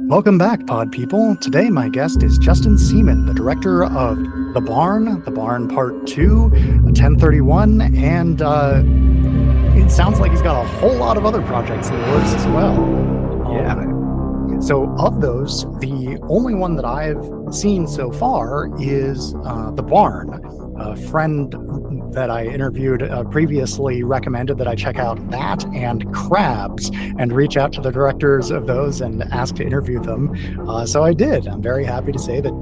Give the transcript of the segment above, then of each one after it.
Welcome back, pod people. Today, my guest is Justin Seaman, the director of The Barn Part 2, 1031, and it sounds like he's got a whole lot of other projects in the works as well. So of those, the only one that I've seen so far is The Barn. A friend that I interviewed previously recommended that I check out that and Crabs and reach out to the directors of those and ask to interview them. So I did. I'm very happy to say that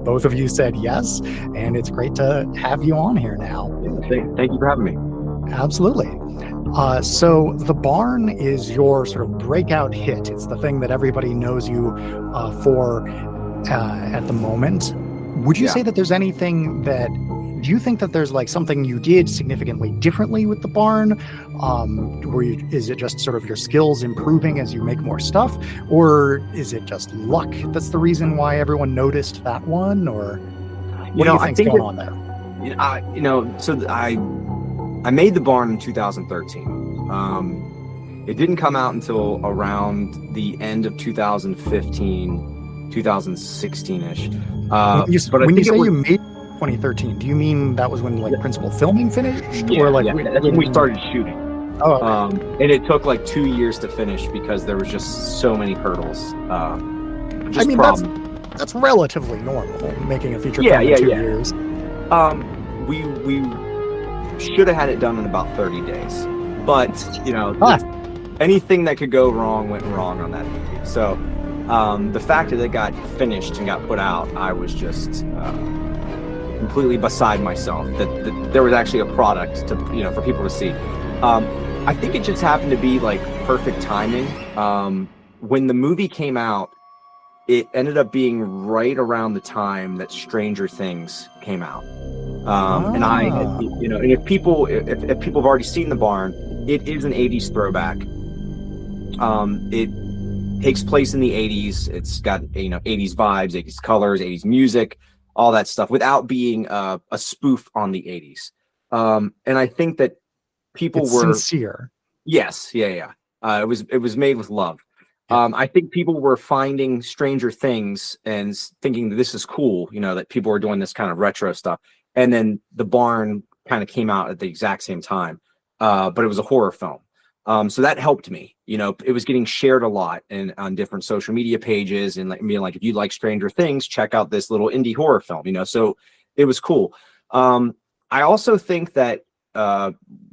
both of you said yes, and it's great to have you on here now. Yeah, thank you for having me. Absolutely. So The Barn is your sort of breakout hit. It's the thing that everybody knows you for at the moment. Would you say that there's anything that, do you think that there's like something you did significantly differently with The Barn? Is it just sort of your skills improving as you make more stuff? Or is it just luck that's the reason why everyone noticed that one? Or what do you think's going on there? I made The Barn in 2013. It didn't come out until around the end of 2015, 2016-ish. When you say you made 2013, do you mean that was when like principal filming finished? Or that's when we started shooting. Oh, okay. And it took like 2 years to finish because there was just so many hurdles. That's relatively normal, making a feature film in 2 years. We should have had it done in about 30 days, but anything that could go wrong went wrong on that movie. So the fact that it got finished and got put out, I was just completely beside myself that there was actually a product to for people to see. I think it just happened to be like perfect timing. When the movie came out, it ended up being right around the time that Stranger Things came out. And if people have already seen The Barn, it is an 80s throwback. It takes place in the 80s. It's got 80s vibes, 80s colors, 80s music, all that stuff, without being a spoof on the 80s. And I think that people were sincere. Yes, yeah. It was made with love. I think people were finding Stranger Things and thinking that this is cool, that people were doing this kind of retro stuff. And then The Barn kind of came out at the exact same time, but it was a horror film. So that helped me. It was getting shared a lot on different social media pages and being like, if you like Stranger Things, check out this little indie horror film. So it was cool. I also think that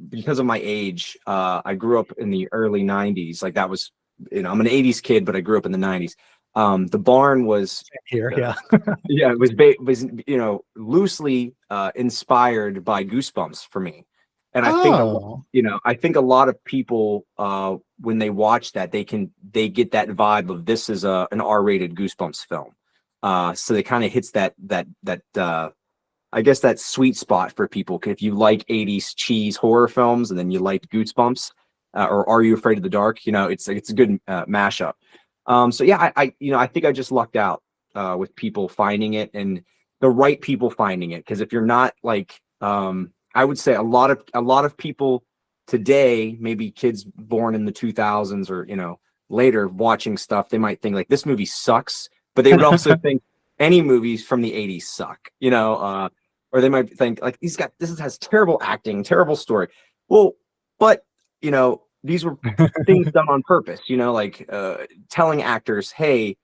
because of my age, I grew up in the early 90s. Like that was, I'm an 80s kid, but I grew up in the 90s. The Barn was here, it was loosely inspired by Goosebumps for me, and I think a lot of people when they watch that they get that vibe of this is an R-rated Goosebumps film, so they kind of hits that I guess that sweet spot for people. If you like 80s cheese horror films and then you like Goosebumps or Are You Afraid of the Dark, it's a good mashup. I think I just lucked out with people finding it and the right people finding it. Because if you're not like, I would say a lot of people today, maybe kids born in the 2000s or later watching stuff, they might think like this movie sucks, but they would also think any movies from the 80s suck, or they might think like this has terrible acting, terrible story. Well, but these were things done on purpose, telling actors, hey,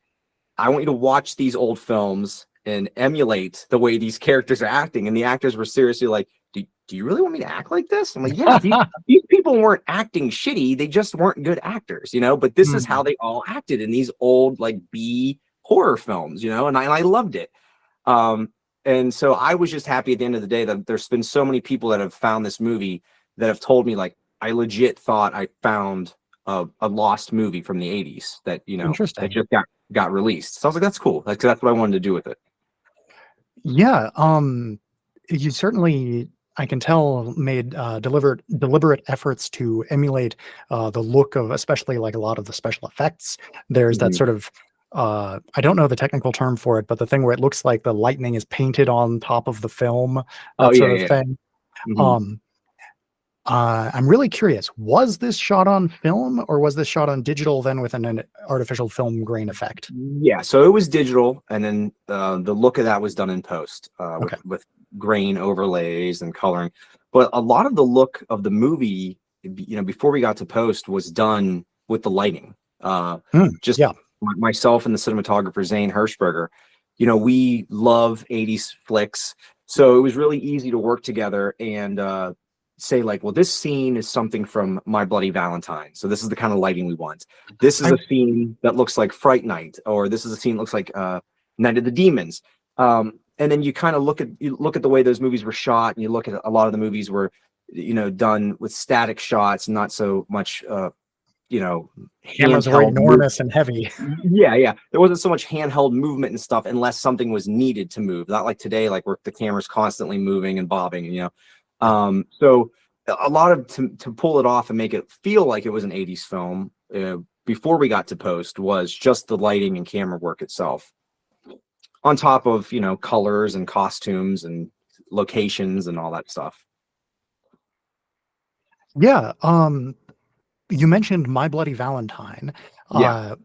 I want you to watch these old films and emulate the way these characters are acting. And the actors were seriously like, do you really want me to act like this? I'm like, yeah, these people weren't acting shitty. They just weren't good actors, but this is how they all acted in these old like B horror films, and I loved it. And so I was just happy at the end of the day that there's been so many people that have found this movie that have told me like, I legit thought I found a lost movie from the 80s that, that just got released. So I was like, that's cool. That's what I wanted to do with it. Yeah. You certainly, I can tell, made deliberate efforts to emulate the look of, especially like a lot of the special effects. There's that sort of, I don't know the technical term for it, but the thing where it looks like the lightning is painted on top of the film, that sort of thing. I'm really curious. Was this shot on film or was this shot on digital then with an artificial film grain effect? Yeah, so it was digital, and then the look of that was done in post Okay. with grain overlays and coloring. But a lot of the look of the movie, before we got to post, was done with the lighting. Just Yeah. myself and the cinematographer Zane Hirschberger. We love 80s flicks, so it was really easy to work together and say like, well, this scene is something from My Bloody Valentine, so this is the kind of lighting we want. This is a scene that looks like Fright Night, or this is a scene that looks like Night of the Demons. And then you kind of look at the way those movies were shot, and you look at a lot of the movies were done with static shots, not so much cameras were enormous and heavy. Yeah. There wasn't so much handheld movement and stuff unless something was needed to move. Not like today, like where the camera's constantly moving and bobbing, So a lot of to pull it off and make it feel like it was an 80s film before we got to post was just the lighting and camera work itself. On top of, colors and costumes and locations and all that stuff. Yeah. You mentioned My Bloody Valentine,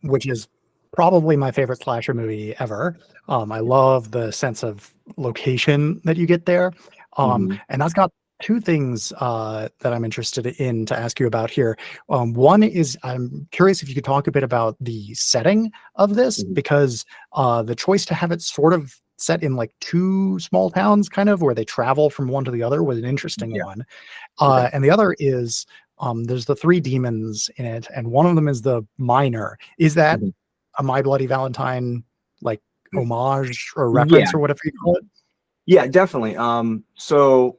which is probably my favorite slasher movie ever. I love the sense of location that you get there. And that's got two things that I'm interested in to ask you about here. One is I'm curious if you could talk a bit about the setting of this, because the choice to have it sort of set in like two small towns, kind of where they travel from one to the other, was an interesting one. And the other is there's the three demons in it, and one of them is the miner. Is that a My Bloody Valentine like homage or reference or whatever you call it? Yeah, definitely. So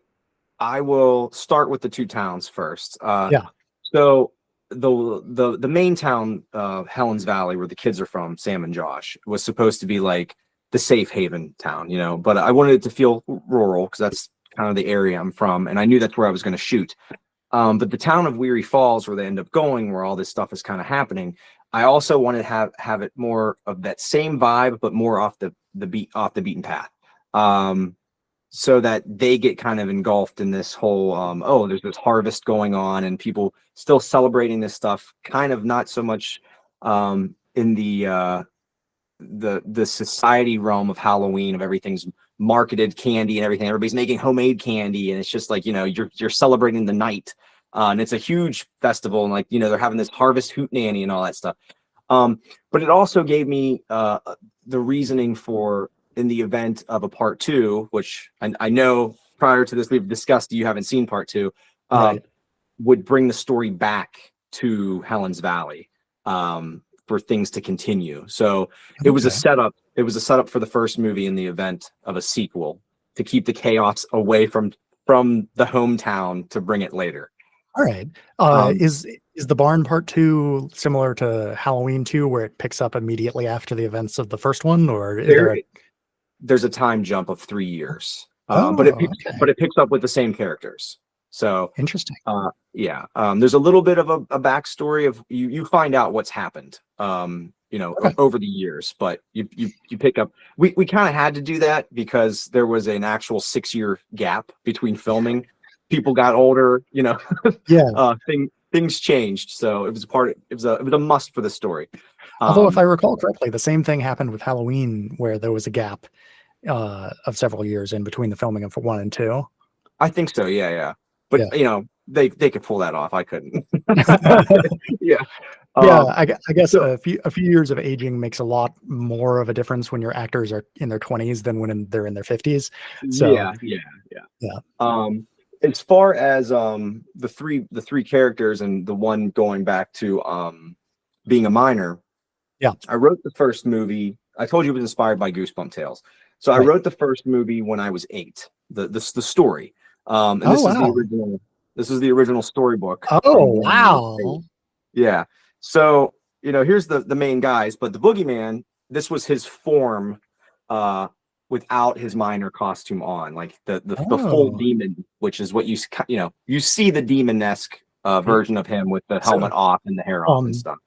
I will start with the two towns first. So the main town, Helen's Valley, where the kids are from, Sam and Josh, was supposed to be like the safe haven town, but I wanted it to feel rural because that's kind of the area I'm from, and I knew that's where I was going to shoot. But the town of Weary Falls, where they end up going, where all this stuff is kind of happening, I also wanted to have it more of that same vibe, but more off the beaten path. So that they get kind of engulfed in this whole, there's this harvest going on and people still celebrating this stuff, kind of not so much in the society realm of Halloween, of everything's marketed candy and everything. Everybody's making homemade candy, and it's just like, you're celebrating the night. And it's a huge festival, and like, they're having this harvest hootenanny and all that stuff. But it also gave me the reasoning for, in the event of a part two, which I know prior to this we've discussed, you haven't seen part two, would bring the story back to Helen's Valley for things to continue. So it was a setup. It was a setup for the first movie in the event of a sequel, to keep the chaos away from the hometown to bring it later. All right. Is the barn part two similar to Halloween 2, where it picks up immediately after the events of the first one, or is there's a time jump of 3 years, but it picks up with the same characters. So interesting. There's a little bit of a backstory of you find out what's happened, over the years, but you pick up. We kind of had to do that because there was an actual 6-year gap between filming. People got older, things changed, so it was a must for the story. Although, if I recall correctly, the same thing happened with Halloween, where there was a gap of several years in between the filming of 1 and 2. I think so. Yeah. But they could pull that off. I couldn't. I guess a few years of aging makes a lot more of a difference when your actors are in their 20s than when they're in their 50s. So yeah. As far as the three characters and the one going back to being a minor. Yeah, I wrote the first movie. I told you it was inspired by Goosebump Tales. So I wrote the first movie when I was 8. The story. And this is the original. This is the original storybook. Oh wow! Yeah. So here's the main guys, but the boogeyman. This was his form, without his minor costume on, like the full demon, which is what you see the demon-esque version of him with the helmet off and the hair off and stuff.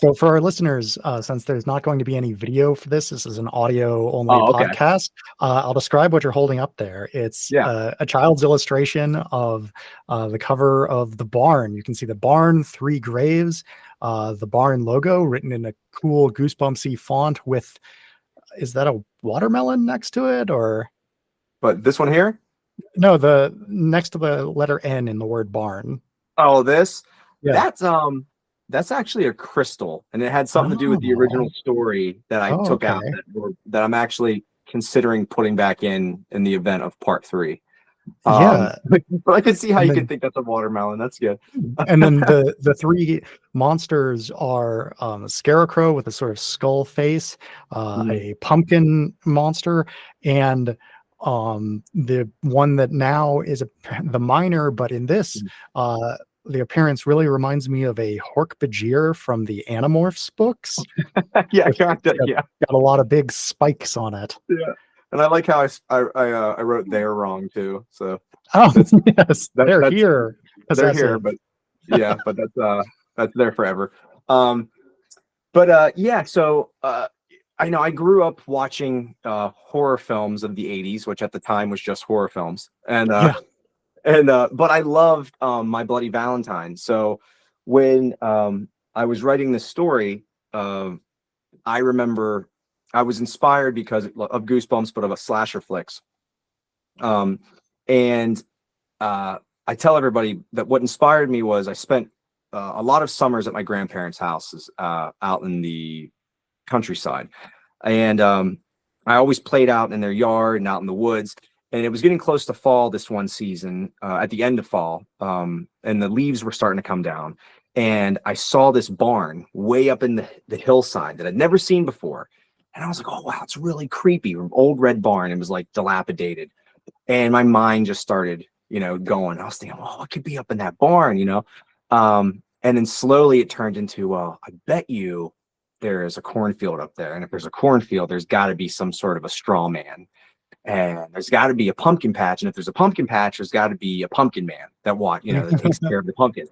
So for our listeners, since there's not going to be any video for this, this is an audio only Oh, okay. podcast. I'll describe what you're holding up there. It's Yeah. a child's illustration of the cover of the barn. You can see the barn, 3 graves, the barn logo written in a cool goosebumpsy font with, is that a watermelon next to it, or? But this one here? No, the next to the letter N in the word barn. Oh, this? Yeah. That's actually a crystal, and it had something to do with the original story that I took okay. out that I'm actually considering putting back in the event of part 3. Yeah. But I can see how you could think that's a watermelon. That's good. And then the 3 monsters are a scarecrow with a sort of skull face, a pumpkin monster, and the one that now is the miner, but in this the appearance really reminds me of a Hork-Bajir from the Animorphs books. Yeah, got a lot of big spikes on it. Yeah, and I like how I wrote "they're" wrong too. So yes, they're here. They're here, but yeah, but that's there forever. Yeah. So I know I grew up watching horror films of the '80s, which at the time was just horror films, and but I loved My Bloody Valentine. So when I was writing this story, I remember I was inspired because of Goosebumps, but of a slasher flicks. And I tell everybody that what inspired me was I spent a lot of summers at my grandparents' houses out in the countryside, and I always played out in their yard and out in the woods. And it was getting close to fall this one season, at the end of fall, and the leaves were starting to come down. And I saw this barn way up in the hillside that I'd never seen before. And I was like, oh, wow, it's really creepy. Old red barn. It was like dilapidated. And my mind just started, going. I was thinking, oh, what could be up in that barn, And then slowly it turned into, well, I bet you there is a cornfield up there. And if there's a cornfield, there's got to be some sort of a straw man. And there's got to be a pumpkin patch. And if there's a pumpkin patch, there's got to be a pumpkin man that takes care of the pumpkins.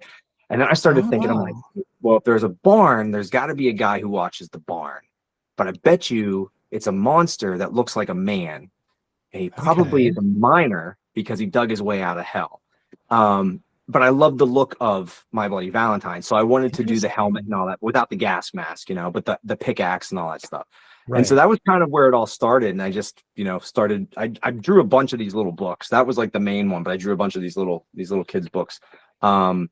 And then I started thinking, I'm like, well, if there's a barn, there's got to be a guy who watches the barn. But I bet you it's a monster that looks like a man. And he probably is a miner because he dug his way out of hell. But I love the look of My Bloody Valentine. So I wanted to do the helmet and all that without the gas mask, but the pickaxe and all that stuff. Right. And so that was kind of where it all started. And I just, I drew a bunch of these little books. That was like the main one, but I drew a bunch of these little kids' books. That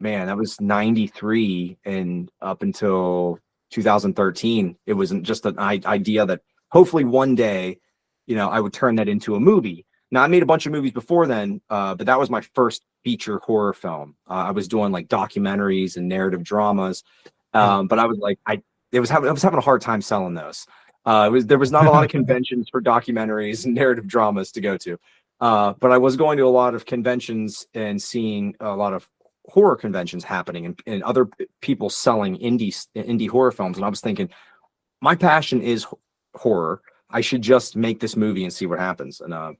was 93 and up until 2013. It wasn't just an idea that hopefully one day, I would turn that into a movie. Now I made a bunch of movies before then, but that was my first feature horror film. I was doing like documentaries and narrative dramas. But I was like, I was having a hard time selling those. There was not a lot of conventions for documentaries and narrative dramas to go to. But I was going to a lot of conventions and seeing a lot of horror conventions happening and other people selling indie horror films. And I was thinking, my passion is horror. I should just make this movie and see what happens. And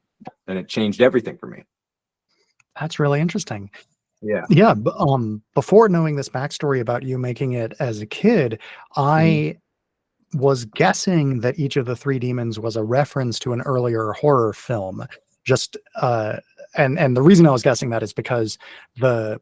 it changed everything for me. That's really interesting. Yeah. Yeah. Before knowing this backstory about you making it as a kid, I was guessing that each of the 3 demons was a reference to an earlier horror film. Just and the reason I was guessing that is because the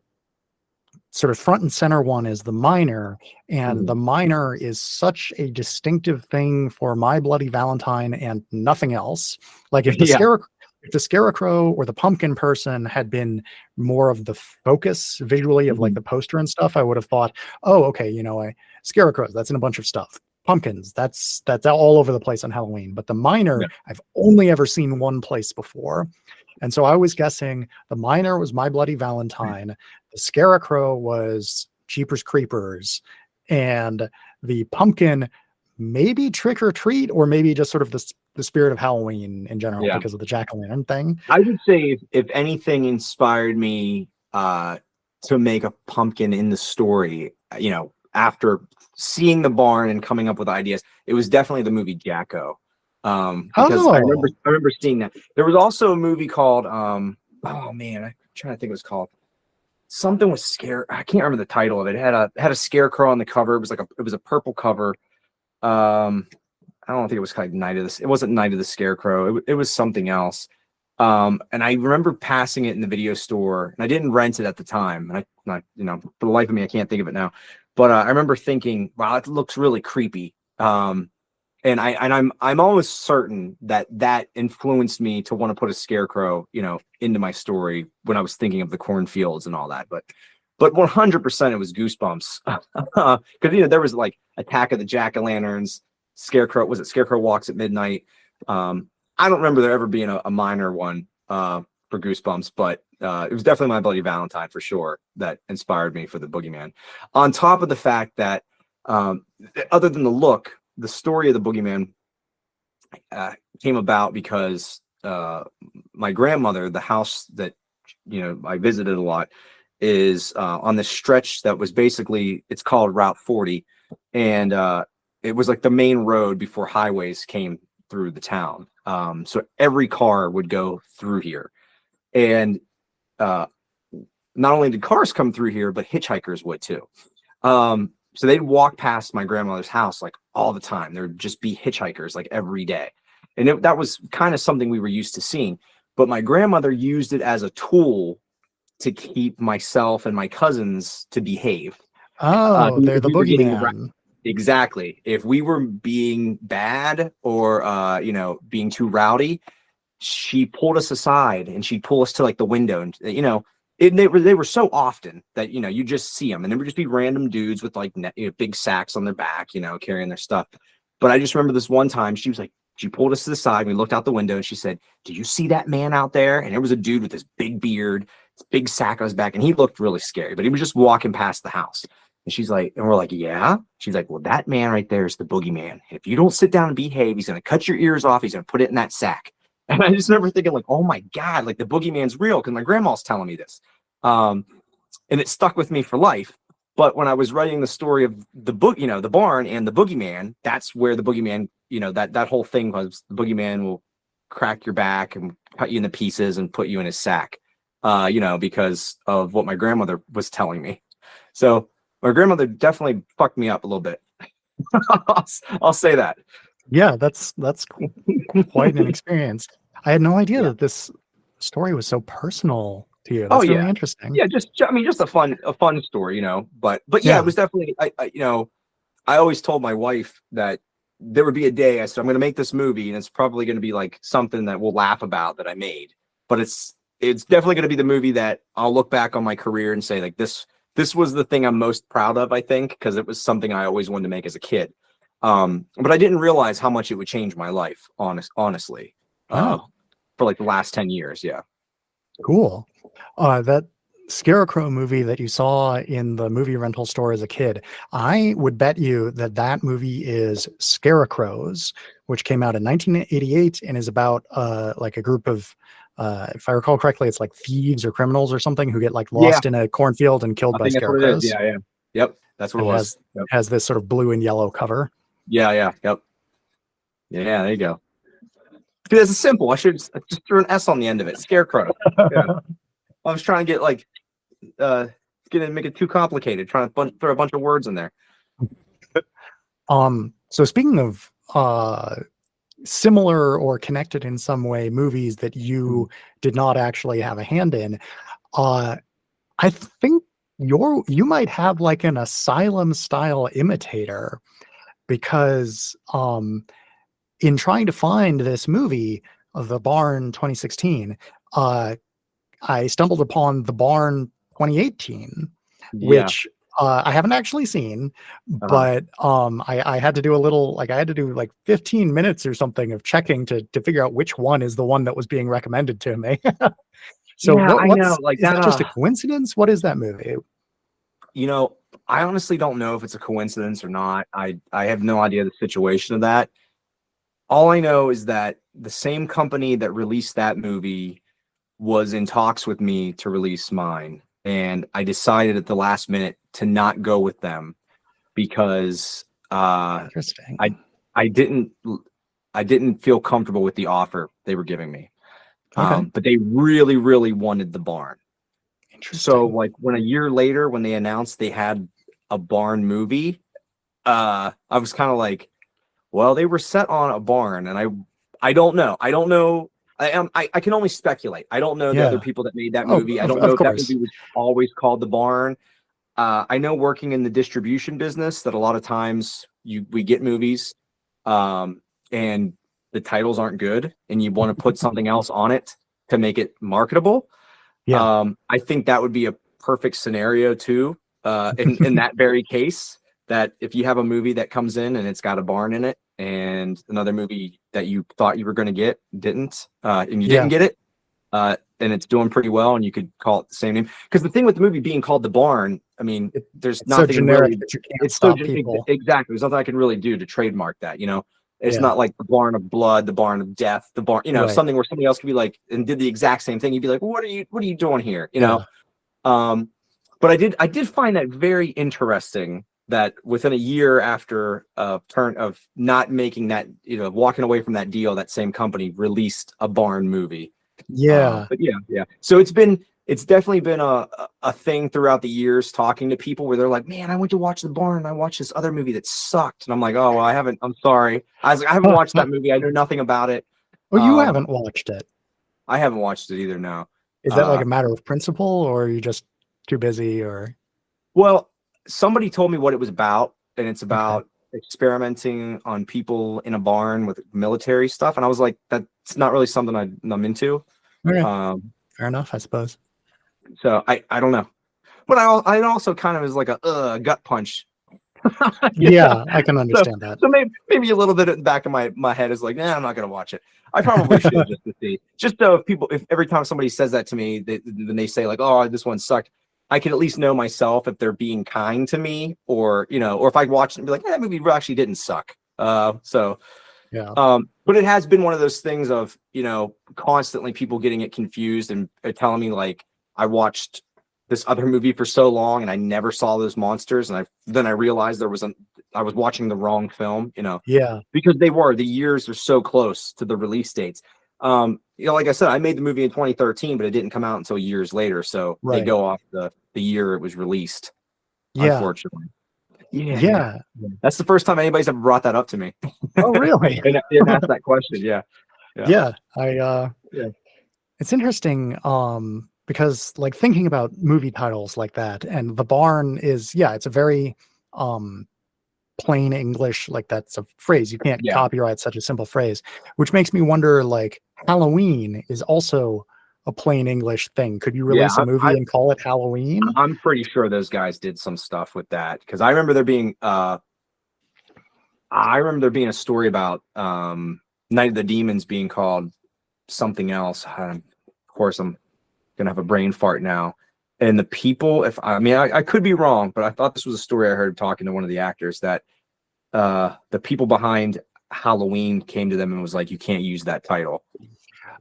sort of front and center one is the miner, and the miner is such a distinctive thing for My Bloody Valentine and nothing else. Like if the scarecrow or the pumpkin person had been more of the focus visually of like the poster and stuff, I would have thought, oh, okay, scarecrows, that's in a bunch of stuff. Pumpkins, that's all over the place on Halloween. But the miner, I've only ever seen one place before. And so I was guessing the miner was My Bloody Valentine, the scarecrow was Jeepers Creepers, and the pumpkin maybe Trick or Treat, or maybe just sort of the spirit of Halloween in general because of the jack-o'-lantern thing. I would say if anything inspired me to make a pumpkin in the story, after seeing the barn and coming up with ideas, it was definitely the movie Jacko. Because I remember seeing that. There was also a movie called I'm trying to think what it was called. something was scare. I can't remember the title of it. It had a scarecrow on the cover. It was a purple cover. I don't think it was kind of Night of this. It wasn't Night of the Scarecrow. It was something else. And I remember passing it in the video store, and I didn't rent it at the time. And for the life of me, I can't think of it now. But I remember thinking, wow, it looks really creepy. And I'm almost certain that influenced me to want to put a scarecrow, into my story when I was thinking of the cornfields and all that. But 100% it was Goosebumps, because there was like Attack of the Jack-o'-lanterns, Scarecrow Walks at Midnight. I don't remember there ever being a minor one for Goosebumps, but it was definitely My Bloody Valentine for sure that inspired me for the Boogeyman. On top of the fact that, other than the look, the story of the Boogeyman came about because my grandmother, the house that I visited a lot, is on this stretch that was basically, it's called Route 40, and it was like the main road before highways came through the town. So every car would go through here, and not only did cars come through here, but hitchhikers would too. So they'd walk past my grandmother's house like all the time. There would just be hitchhikers like every day, and that was kind of something we were used to seeing. But my grandmother used it as a tool to keep myself and my cousins to behave. Oh, they're the Boogeyman. Exactly. If we were being bad or being too rowdy, she pulled us aside and she'd pull us to like the window, and they were so often that you just see them, and there would just be random dudes with like big sacks on their back, carrying their stuff. But I just remember this one time she pulled us to the side, and we looked out the window, and she said, "Do you see that man out there?" And there was a dude with this big beard, this big sack on his back, and he looked really scary, but he was just walking past the house. And she's like, and we're like, yeah. She's like, well, that man right there is the Boogeyman. If you don't sit down and behave, he's going to cut your ears off. He's going to put it in that sack. And I just remember thinking like, oh my God, like the Boogeyman's real, because my grandma's telling me this. And it stuck with me for life. But when I was writing the story of the barn and the Boogeyman, that's where the Boogeyman, that whole thing was, the Boogeyman will crack your back and cut you into pieces and put you in his sack, because of what my grandmother was telling me. So my grandmother definitely fucked me up a little bit. I'll say that. Yeah, that's quite an experience. I had no idea that this story was so personal to you. That's really interesting. Yeah, just a fun story, But yeah, it was definitely. I always told my wife that there would be a day I said I'm going to make this movie, and it's probably going to be like something that we'll laugh about that I made. But it's definitely going to be the movie that I'll look back on my career and say like this. This was the thing I'm most proud of, I think, because it was something I always wanted to make as a kid. But I didn't realize how much it would change my life, honestly, for like the last 10 years. Yeah. Cool. That Scarecrow movie that you saw in the movie rental store as a kid, I would bet you that movie is Scarecrows, which came out in 1988 and is about like a group of, if I recall correctly, it's like thieves or criminals or something who get like lost in a cornfield and killed by scarecrows. Yeah. Yep. That's what it was. Has this sort of blue and yellow cover. Yeah. Yep. Yeah. There you go. Dude, that's simple. I should just throw an S on the end of it. Scarecrow. Yeah. I was trying to get like, make it too complicated. Trying to throw a bunch of words in there. So speaking of similar or connected in some way movies that you did not actually have a hand in, I think you might have like an Asylum style imitator, because in trying to find this movie of The Barn 2016, I stumbled upon The Barn 2018, which I haven't actually seen, but I had to do like 15 minutes or something of checking to figure out which one is the one that was being recommended to me. So I know, like is that just a coincidence? What is that movie? I honestly don't know if it's a coincidence or not. I have no idea the situation of that. All I know is that the same company that released that movie was in talks with me to release mine. And I decided at the last minute to not go with them because interesting. I didn't feel comfortable with the offer they were giving me. Okay. But they really, really wanted The Barn. So like when a year later, when they announced they had a barn movie, I was kind of like, well, they were set on a barn, and I don't know. I can only speculate. I don't know the other people that made that movie. I don't know if that movie was always called The Barn. I know working in the distribution business that a lot of times we get movies, and the titles aren't good, and you want to put something else on it to make it marketable. Yeah. I think that would be a perfect scenario too. In that very case, that if you have a movie that comes in and it's got a barn in it, and another movie that you thought you were going to get didn't, and you didn't get it, and it's doing pretty well, and you could call it the same name. Because the thing with the movie being called The Barn, I mean, there's nothing so generic really. That you can't it's stop so people. Exactly. There's nothing I can really do to trademark that. It's not like the barn of blood, the barn of death, the barn. Something where somebody else could be like and did the exact same thing. You'd be like, well, what are you doing here? But I did find that very interesting that within a year after turn of not making that, walking away from that deal, that same company released a barn movie. Yeah. But yeah. So it's definitely been a thing throughout the years, talking to people where they're like, man, I went to watch The Barn and I watched this other movie that sucked. And I'm like, oh, well, I'm sorry. I haven't watched that movie. I know nothing about it. Well, you haven't watched it. I haven't watched it either. No. Is that like a matter of principle, or are you just too busy, or? Well, somebody told me what it was about, and it's about experimenting on people in a barn with military stuff. And I was like, that's not really something I'm into. Okay. Fair enough, I suppose. So I don't know, but I also kind of is like a gut punch. Yeah, I can understand that. So maybe a little bit at the back of my head is like, nah, I'm not gonna watch it. I probably should just to see, just so if every time somebody says that to me, then they say like, oh, this one sucked, I can at least know myself if they're being kind to me, or or if I watch it and be like, that movie actually didn't suck. So yeah. But it has been one of those things of constantly people getting it confused and telling me like, I watched this other movie for so long and I never saw those monsters, and then I realized I was watching the wrong film, Yeah, because the years are so close to the release dates. Like I said, I made the movie in 2013, but it didn't come out until years later, so they go off the year it was released. Yeah, unfortunately. Yeah, that's the first time anybody's ever brought that up to me. Oh, really? and asked that question. Yeah. It's interesting because like thinking about movie titles like that, and The Barn is it's a very plain English, like that's a phrase you can't copyright, such a simple phrase, which makes me wonder, like Halloween is also a plain English thing. Could you release a movie and call it Halloween? I'm pretty sure those guys did some stuff with that, because I remember there being a story about Night of the Demons being called something else. Of course, I'm gonna have a brain fart now. And the people, I could be wrong, but I thought this was a story I heard talking to one of the actors, that the people behind Halloween came to them and was like, you can't use that title.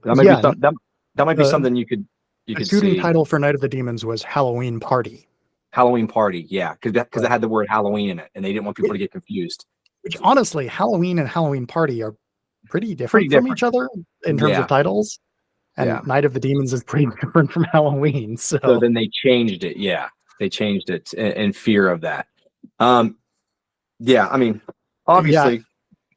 That might be something you could shooting see. Title for Night of the Demons was Halloween Party. Halloween Party, yeah, because it had the word Halloween in it, and they didn't want people to get confused. Which honestly, Halloween and Halloween Party are pretty different from each other in terms of titles. And Night of the Demons is pretty different from Halloween. So then they changed it. Yeah, they changed it in fear of that. Obviously,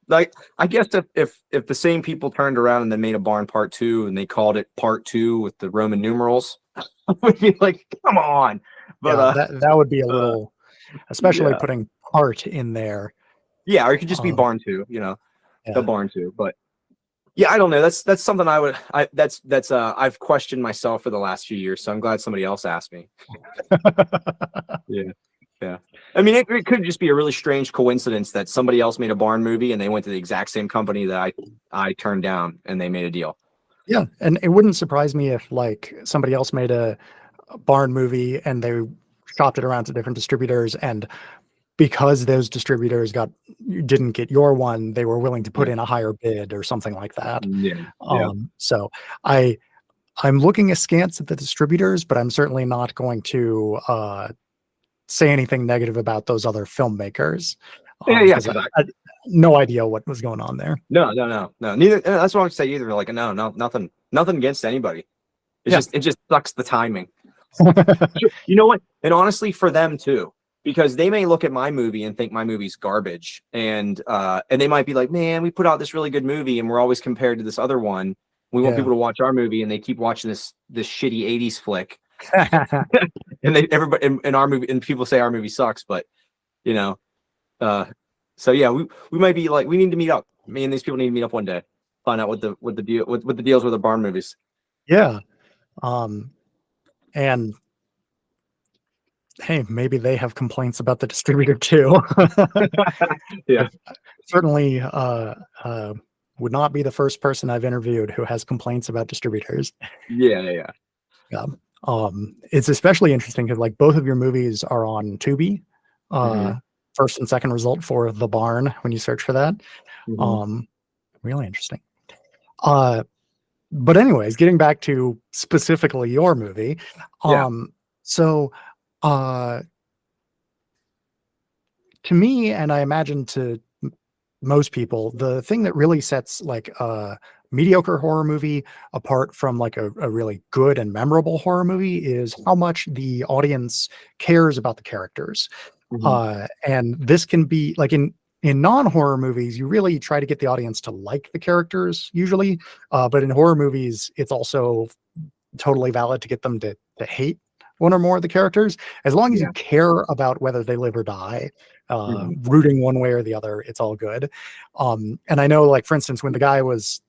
like, I guess if the same people turned around and then made a Barn Part 2 and they called it Part 2 with the Roman numerals, I would be like, come on. But that would be a little, especially putting part in there. Yeah, or it could just be Barn 2, the Barn 2. But yeah, I don't know. That's something I've questioned myself for the last few years. So I'm glad somebody else asked me. Yeah. I mean, it could just be a really strange coincidence that somebody else made a Barn movie and they went to the exact same company that I turned down, and they made a deal. Yeah, and it wouldn't surprise me if like somebody else made a Barn movie and they shopped it around to different distributors, and because those distributors didn't get your one, they were willing to put in a higher bid or something like that. So I'm looking askance at the distributors, but I'm certainly not going to say anything negative about those other filmmakers. I had no idea what was going on there. No. Neither. That's what I would say either. Like, no, nothing against anybody. It just sucks the timing. You know what? And honestly, for them too, because they may look at my movie and think my movie's garbage, and they might be like, "Man, we put out this really good movie, and we're always compared to this other one. We want people to watch our movie, and they keep watching this shitty '80s flick." And everybody in our movie, and people say our movie sucks, but you know, so yeah, we might be like, we need to meet up. Me and these people need to meet up one day, find out what the deals with the barn movies. Yeah. And hey, maybe they have complaints about the distributor too. Yeah. Certainly would not be the first person I've interviewed who has complaints about distributors. Yeah. It's especially interesting because like both of your movies are on Tubi. First and second result for The Barn when you search for that. Really interesting. But anyways, getting back to specifically your movie. So to me, and I imagine to most people, the thing that really sets like a mediocre horror movie apart from like a really good and memorable horror movie is how much the audience cares about the characters. And this can be like in non-horror movies, you really try to get the audience to like the characters usually. But in horror movies, it's also totally valid to get them to hate one or more of the characters, as long as you care about whether they live or die, rooting one way or the other, it's all good. And I know, like, for instance, when the guy was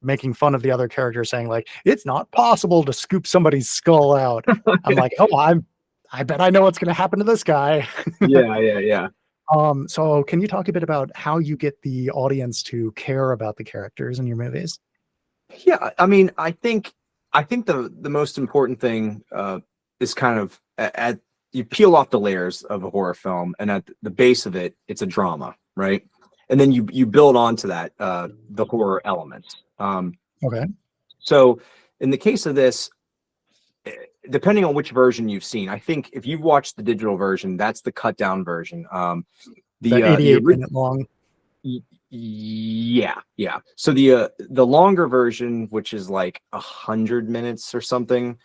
making fun of the other character saying like, it's not possible to scoop somebody's skull out. I'm like, oh, I bet I know what's going to happen to this guy. Yeah. So can you talk a bit about how you get the audience to care about the characters in your movies? Yeah. I mean, I think the most important thing, is kind of at you peel off the layers of a horror film, and at the base of it, it's a drama, right? And then you build onto that the horror elements. Okay. So in the case of this, depending on which version you've seen, I think if you've watched the digital version, that's the cut down version. The 88-minute long. Yeah. So the longer version, which is like 100 minutes or something,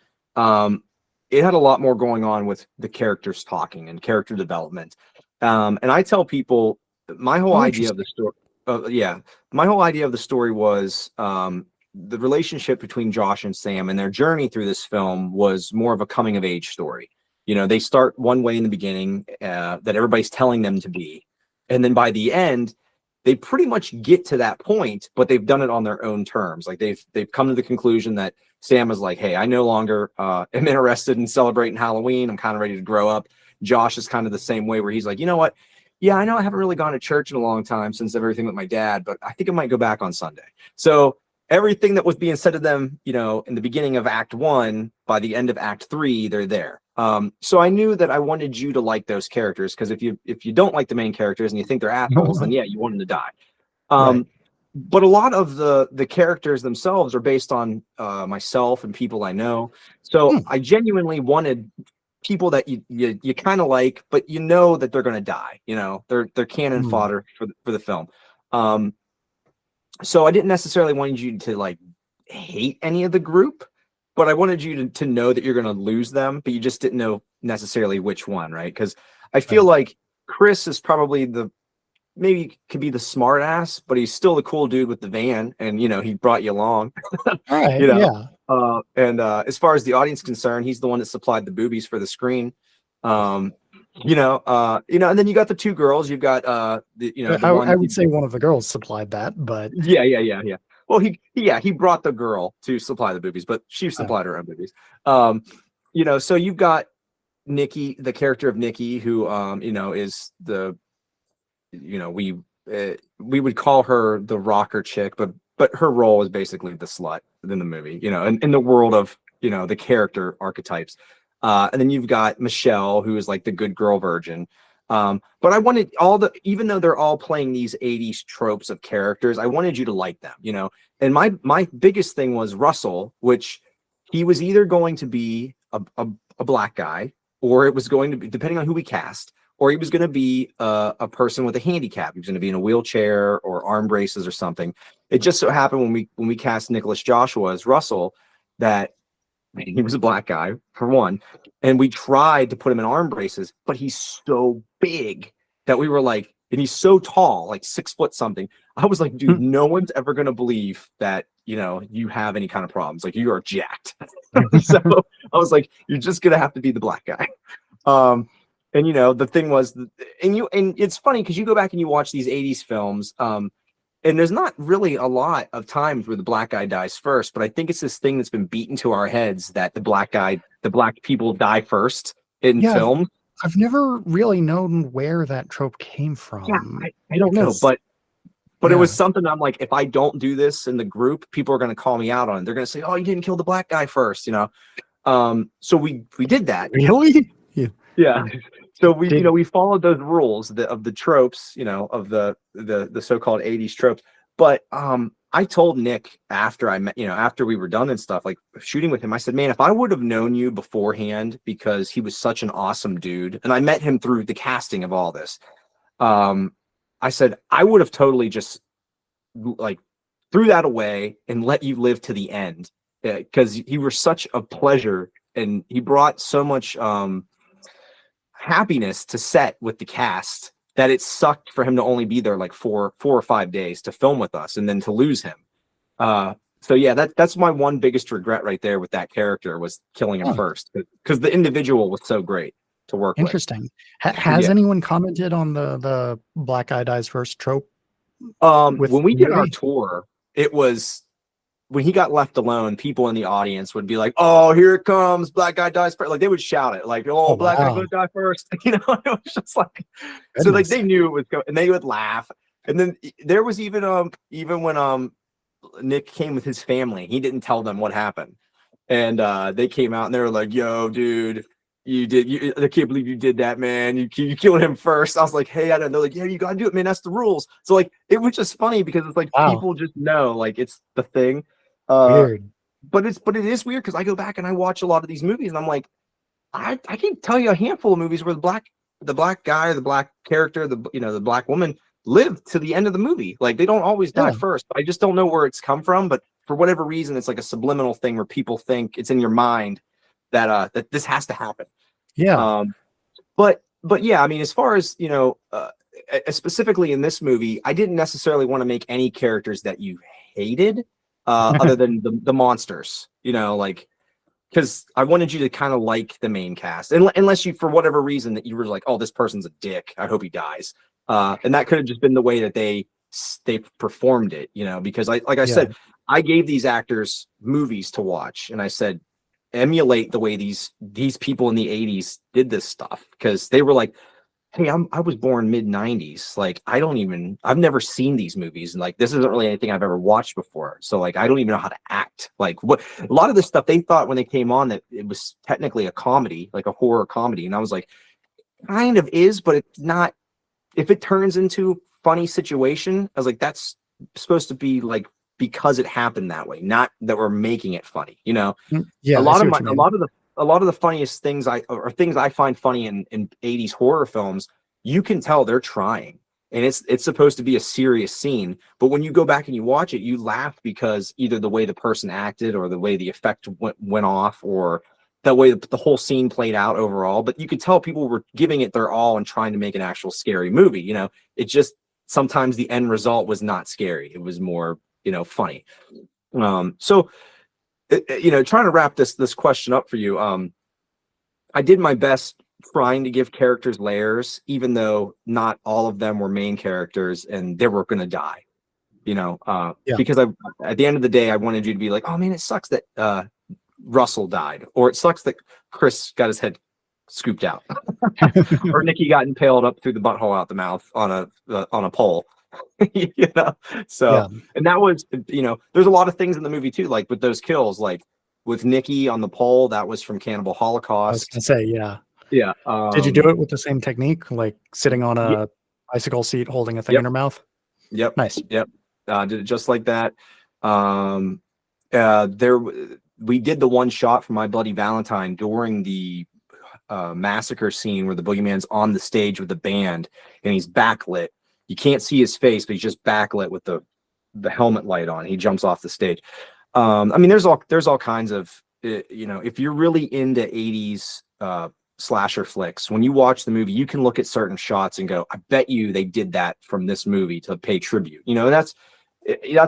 it had a lot more going on with the characters talking and character development. And I tell people my whole idea of the story. My whole idea of the story was the relationship between Josh and Sam, and their journey through this film was more of a coming of age story. You know, they start one way in the beginning that everybody's telling them to be, and then by the end, they pretty much get to that point, but they've done it on their own terms. Like they've come to the conclusion that Sam is like, hey, I no longer am interested in celebrating Halloween. I'm kind of ready to grow up. Josh is kind of the same way, where he's like, you know what? Yeah, I know I haven't really gone to church in a long time since everything with my dad, but I think I might go back on Sunday. So everything that was being said to them, you know, in the beginning of Act 1, by the end of Act 3, they're there. So I knew that I wanted you to like those characters, because if you don't like the main characters and you think they're assholes, then yeah, you want them to die. Right. But a lot of the characters themselves are based on myself and people I know. So I genuinely wanted people that you kind of like, but you know that they're going to die. You know, they're cannon fodder for the film. So I didn't necessarily want you to like hate any of the group, but I wanted you to know that you're going to lose them, but you just didn't know necessarily which one, right? Because I feel like Chris is probably maybe could be the smart ass, but he's still the cool dude with the van, and you know, he brought you along. Right. You know? Yeah. And as far as the audience concerned, he's the one that supplied the boobies for the screen. And then you got the two girls. You've got I would say one of the girls supplied that, but yeah. Well, he brought the girl to supply the boobies, but she supplied her own boobies. So you've got Nikki, the character of Nikki, who is we would call her the rocker chick, but her role is basically the slut in the movie, in the world of the character archetypes. And then you've got Michelle, who is like the good girl virgin. But I wanted even though they're all playing these 80s tropes of characters, I wanted you to like them, and my biggest thing was Russell, which he was either going to be a black guy, or it was going to be, depending on who we cast, or he was going to be a person with a handicap. He was going to be in a wheelchair or arm braces or something. It just so happened when we cast Nicholas Joshua as Russell, that He was a black guy, for one. And we tried to put him in arm braces, but he's so big that we were like, and he's so tall, like 6 foot something. I was like, dude, no one's ever going to believe that, you have any kind of problems. Like, you are jacked. So I was like, you're just going to have to be the black guy. And the thing was, and it's funny because you go back and you watch these 80s films, and there's not really a lot of times where the black guy dies first, but I think it's this thing that's been beaten to our heads that the black people die first in film. I've never really known where that trope came from. Yeah, I don't know, but it was something I'm like, if I don't do this in the group, people are going to call me out on it. They're going to say, "Oh, you didn't kill the black guy first," So we did that. Really? Yeah. So we followed those rules of the tropes, of the so-called 80s tropes. But I told Nick after after we were done and stuff, like shooting with him, I said, man, if I would have known you beforehand, because he was such an awesome dude, and I met him through the casting of all this, I said, I would have totally just like threw that away and let you live to the end, because you were such a pleasure and he brought so much happiness to set with the cast that it sucked for him to only be there like 4 or 5 days to film with us and then to lose him. So yeah, that's my one biggest regret right there with that character, was killing him first, because the individual was so great to work with. Interesting. Has anyone commented on the black guy dies first trope? When we did our tour, it was, when he got left alone, people in the audience would be like, "Oh, here it comes, black guy dies first." Like, they would shout it, like, "Oh, black guy gonna die first." It was just like, so like they knew it was going, and they would laugh. And then there was even when Nick came with his family, he didn't tell them what happened, and they came out and they were like, "Yo, dude, I can't believe you did that, man. You killed him first." I was like, "Hey, I don't know." Like, "Yeah, you gotta do it, man. That's the rules." So like, it was just funny because it's like, people just know, like, it's the thing. Weird. But it is weird because I go back and I watch a lot of these movies and I'm like, I can tell you a handful of movies where the black guy or the black character, the black woman live to the end of the movie. Like, they don't always die first. I just don't know where it's come from, but for whatever reason, it's like a subliminal thing where people think it's in your mind that that this has to happen. Yeah. But yeah, I mean, as far as specifically in this movie, I didn't necessarily want to make any characters that you hated, other than the monsters, like, because I wanted you to kind of like the main cast, unless you, for whatever reason, that you were like, "Oh, this person's a dick, I hope he dies," and that could have just been the way that they performed it, because I said, I gave these actors movies to watch, and I said, emulate the way these people in the 80s did this stuff, because they were like, "Hey, I was born mid-90s. Like, I've never seen these movies, and like, this isn't really anything I've ever watched before. So like, I don't even know how to act." Like, what a lot of this stuff, they thought when they came on that it was technically a comedy, like a horror comedy, and I was like, kind of is, but it's not. If it turns into funny situation, I was like, that's supposed to be like, because it happened that way, not that we're making it funny, Yeah, a lot of the funniest things things I find funny in 80s horror films, you can tell they're trying, and it's supposed to be a serious scene, but when you go back and you watch it, you laugh because either the way the person acted, or the way the effect went off, or the way the whole scene played out overall. But you could tell people were giving it their all and trying to make an actual scary movie. It just, sometimes the end result was not scary. It was more, funny. So trying to wrap this question up for you, I did my best trying to give characters layers, even though not all of them were main characters and they were going to die, because at the end of the day, I wanted you to be like, "Oh man, it sucks that Russell died," or "It sucks that Chris got his head scooped out," or Nikki got impaled up through the butthole out the mouth on a pole. So and that was, there's a lot of things in the movie too, like with those kills, like with Nikki on the pole, that was from Cannibal Holocaust. I was gonna say, yeah. Did you do it with the same technique, like sitting on a bicycle seat holding a thing in her mouth? Yep. Nice. Yep. Did it just like that. We did the one shot from My Bloody Valentine during the massacre scene where the boogeyman's on the stage with the band and he's backlit. You can't see his face, but he's just backlit with the helmet light on. He jumps off the stage. I mean, there's all kinds of if you're really into 80s slasher flicks, when you watch the movie, you can look at certain shots and go, I bet you they did that from this movie to pay tribute. That's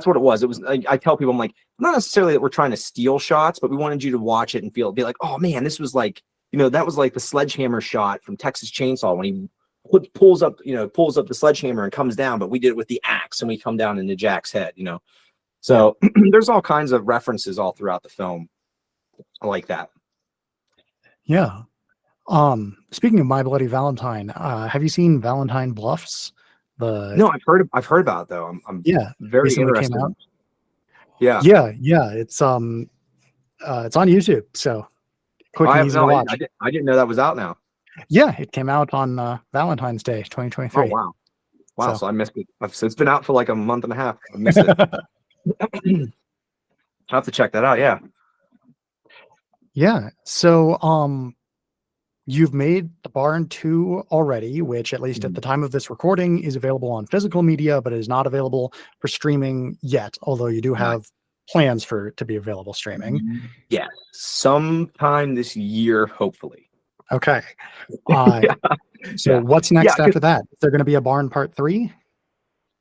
what it was. It was, I tell people, I'm like, not necessarily that we're trying to steal shots, but we wanted you to watch it and be like, oh man, this was like, that was like the sledgehammer shot from Texas Chainsaw when he pulls up the sledgehammer and comes down, but we did it with the axe and we come down into Jack's head, So there's all kinds of references all throughout the film like that. Yeah. Speaking of My Bloody Valentine, have you seen Valentine Bluffs? No, I've heard about it though. I'm very interested. Came out. Yeah. It's on YouTube, so quick and easy to watch. I didn't know that was out now. Yeah, it came out on Valentine's Day 2023. Oh wow. So I missed it. It's been out for like a month and a half. I missed it. I'll have to check that out. Yeah. So you've made The Barn 2 already, which at least at the time of this recording is available on physical media, but is not available for streaming yet, although you do have plans for it to be available streaming. Yeah, sometime this year, hopefully. Okay. So what's next after that? Is there going to be a Barn Part 3?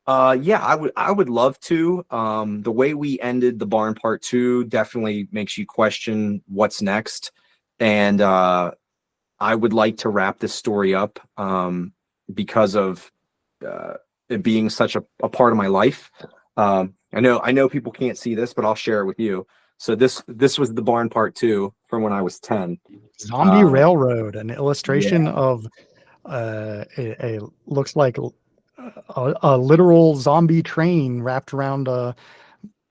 I would love to. The way we ended The Barn Part 2 definitely makes you question what's next. And I would like to wrap this story up because of it being such a part of my life. I know people can't see this, but I'll share it with you. So this was The Barn Part 2 from when I was 10. Zombie Railroad, an illustration of a looks like a literal zombie train wrapped around a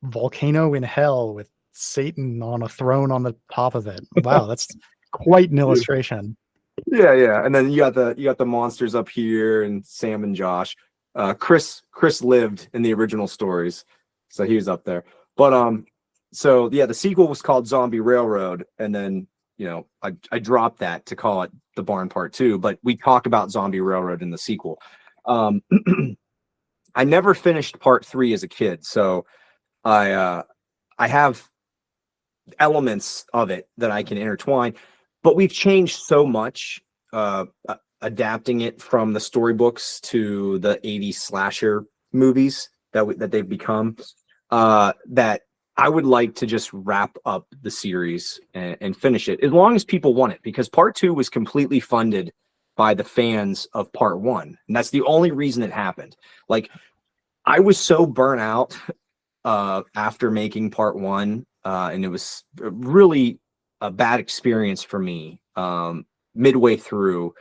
volcano in hell with Satan on a throne on the top of it. Wow, that's quite an illustration. Yeah. And then you got the monsters up here and Sam and Josh. Chris lived in the original stories, so he was up there. But the sequel was called Zombie Railroad, and then I dropped that to call it The Barn Part 2. But we talk about Zombie Railroad in the sequel. I never finished Part 3 as a kid, so I have elements of it that I can intertwine. But we've changed so much, adapting it from the storybooks to the 80s slasher movies that they've become, that I would like to just wrap up the series and finish it, as long as people want it, because Part 2 was completely funded by the fans of Part 1. And that's the only reason it happened. Like, I was so burnt out after making Part 1, and it was really a bad experience for me midway through,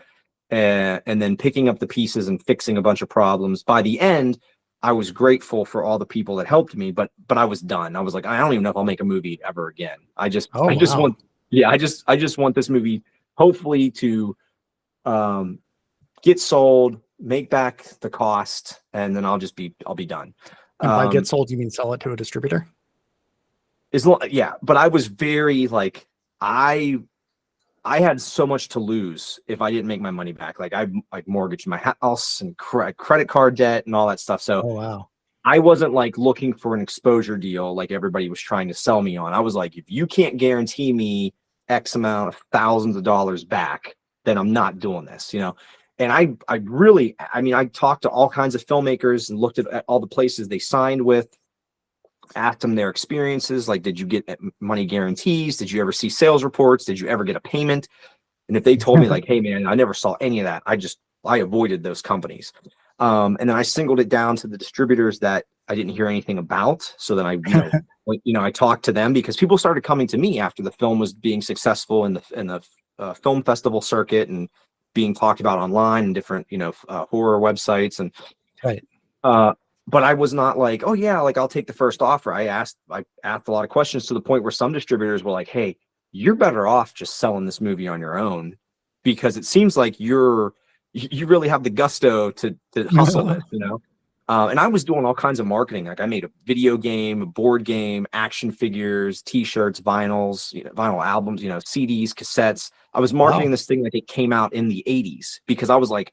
and then picking up the pieces and fixing a bunch of problems. By the end, I was grateful for all the people that helped me, but I was done. I was like, I don't even know if I'll make a movie ever again. I just want this movie hopefully to get sold, make back the cost, and then I'll be done. And by get sold, you mean sell it to a distributor? But I was very like, I had so much to lose if I didn't make my money back. Like, I mortgaged my house and credit card debt and all that stuff. So I wasn't like looking for an exposure deal like everybody was trying to sell me on. I was like, if you can't guarantee me X amount of thousands of dollars back, then I'm not doing this, And I talked to all kinds of filmmakers and looked at all the places they signed with, asked them their experiences. Like, did you get money guarantees? Did you ever see sales reports? Did you ever get a payment? And if they told me like, hey man, I never saw any of that, I avoided those companies. And then I singled it down to the distributors that I didn't hear anything about. So then I talked to them, because people started coming to me after the film was being successful in the film festival circuit and being talked about online and different, horror websites. And but I was not like, oh yeah, like I'll take the first offer. I asked a lot of questions, to the point where some distributors were like, hey, you're better off just selling this movie on your own, because it seems like you really have the gusto to hustle it, And I was doing all kinds of marketing. Like, I made a video game, a board game, action figures, t-shirts, vinyls, vinyl albums, CDs, cassettes. I was marketing this thing like it came out in the 80s, because I was like,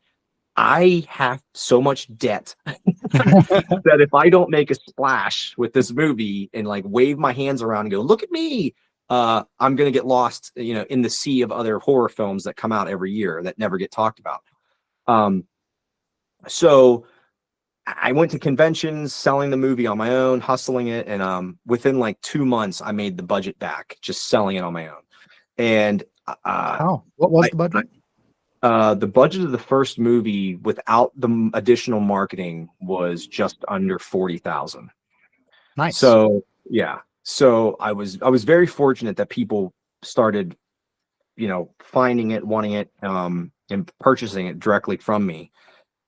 I have so much debt that if I don't make a splash with this movie and like wave my hands around and go, look at me, I'm going to get lost, in the sea of other horror films that come out every year that never get talked about. So I went to conventions, selling the movie on my own, hustling it. And within like 2 months, I made the budget back, just selling it on my own. And what was the budget? The budget of the first movie without the additional marketing was just under 40,000. Nice. So yeah. So I was very fortunate that people started, finding it, wanting it, and purchasing it directly from me.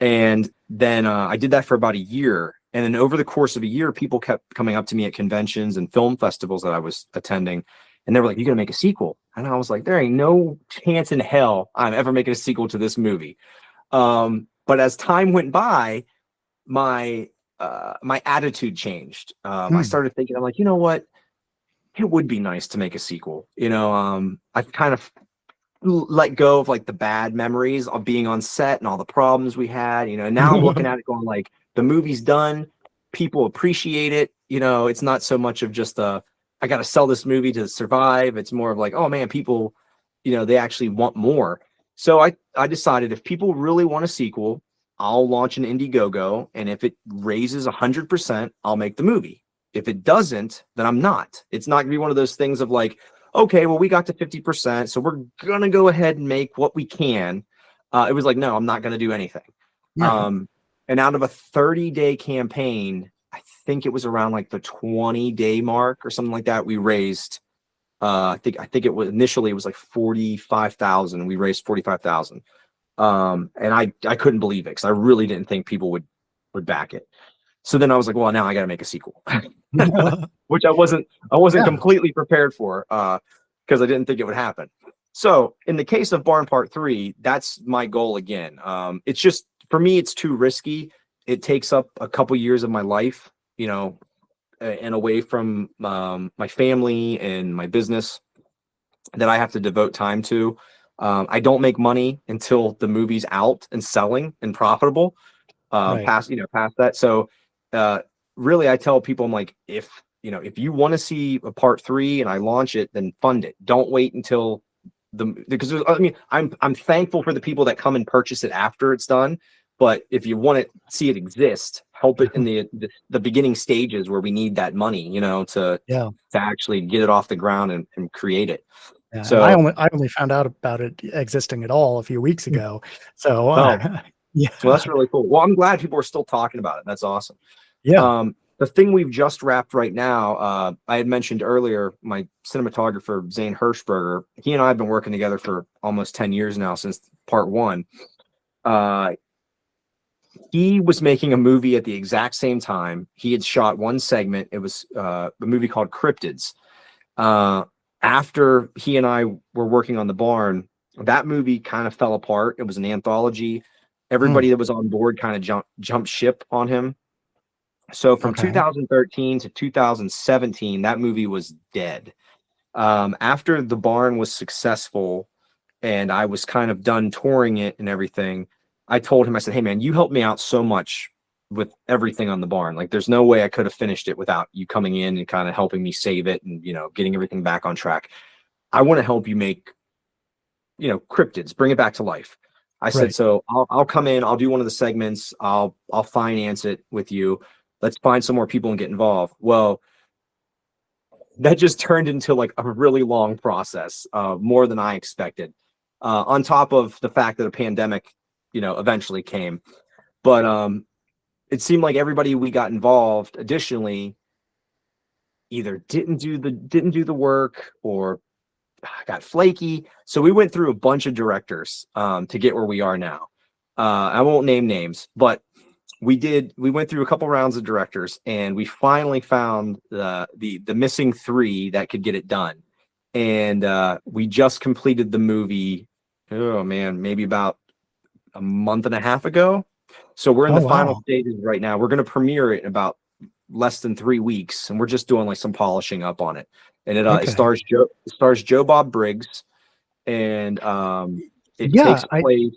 And then I did that for about a year. And then over the course of a year, people kept coming up to me at conventions and film festivals that I was attending. And they were like, "You gonna make a sequel?" And I was like, "There ain't no chance in hell I'm ever making a sequel to this movie." But as time went by, my attitude changed. I started thinking, I'm like, you know what? It would be nice to make a sequel. I've kind of let go of like the bad memories of being on set and all the problems we had. Now I'm looking at it going like, the movie's done. People appreciate it. It's not so much of just I got to sell this movie to survive. It's more of like, oh man, people, they actually want more. So I decided if people really want a sequel, I'll launch an Indiegogo, and if it raises 100%, I'll make the movie. If it doesn't, then I'm not. It's not gonna be one of those things of like, okay, well, we got to 50%, so we're gonna go ahead and make what we can. It was like, no, I'm not gonna do anything. Right. And out of a 30-day campaign, I think it was around like the 20-day mark or something like that, we raised. I think it was initially it was like 45,000. We raised 45,000. And I couldn't believe it because I really didn't think people would back it. So then I was like, well, now I got to make a sequel, which I wasn't completely prepared for because I didn't think it would happen. So in the case of Barn Part 3, that's my goal again. It's just, for me, it's too risky. It takes up a couple years of my life, and away from my family and my business that I have to devote time to. I don't make money until the movie's out and selling and profitable. Past that. So really, I tell people, I'm like, if you want to see a part 3 and I launch it, then fund it. Don't wait until because I'm thankful for the people that come and purchase it after it's done. But if you want to see it exist, help it in the beginning stages where we need that money, to actually get it off the ground and create it. Yeah, so I only found out about it existing at all a few weeks ago. So yeah, well, that's really cool. Well, I'm glad people are still talking about it. That's awesome. Yeah. The thing we've just wrapped right now, I had mentioned earlier, my cinematographer Zane Hirschberger. He and I have been working together for almost 10 years now since part 1. He was making a movie at the exact same time. He had shot one segment. It was a movie called Cryptids. After he and I were working on The Barn, that movie kind of fell apart. It was an anthology. Everybody that was on board kind of jumped ship on him. So from 2013 to 2017, that movie was dead. After The Barn was successful and I was kind of done touring it and everything, I told him, I said, "Hey man, you helped me out so much with everything on The Barn. Like there's no way I could have finished it without you coming in and kind of helping me save it and, getting everything back on track. I want to help you make, Cryptids, bring it back to life." I said, "So I'll come in, I'll do one of the segments. I'll finance it with you. Let's find some more people and get involved." Well, that just turned into like a really long process, more than I expected. On top of the fact that a pandemic, eventually came. But it seemed like everybody we got involved additionally either didn't do the work or got flaky. So we went through a bunch of directors to get where we are now. I won't name names, but we went through a couple rounds of directors and we finally found the missing 3 that could get it done. And we just completed the movie, maybe about a month and a half ago. So we're in the final stages right now. We're going to premiere it in about less than 3 weeks, and we're just doing like some polishing up on it. And it stars Joe Bob Briggs, and it takes place.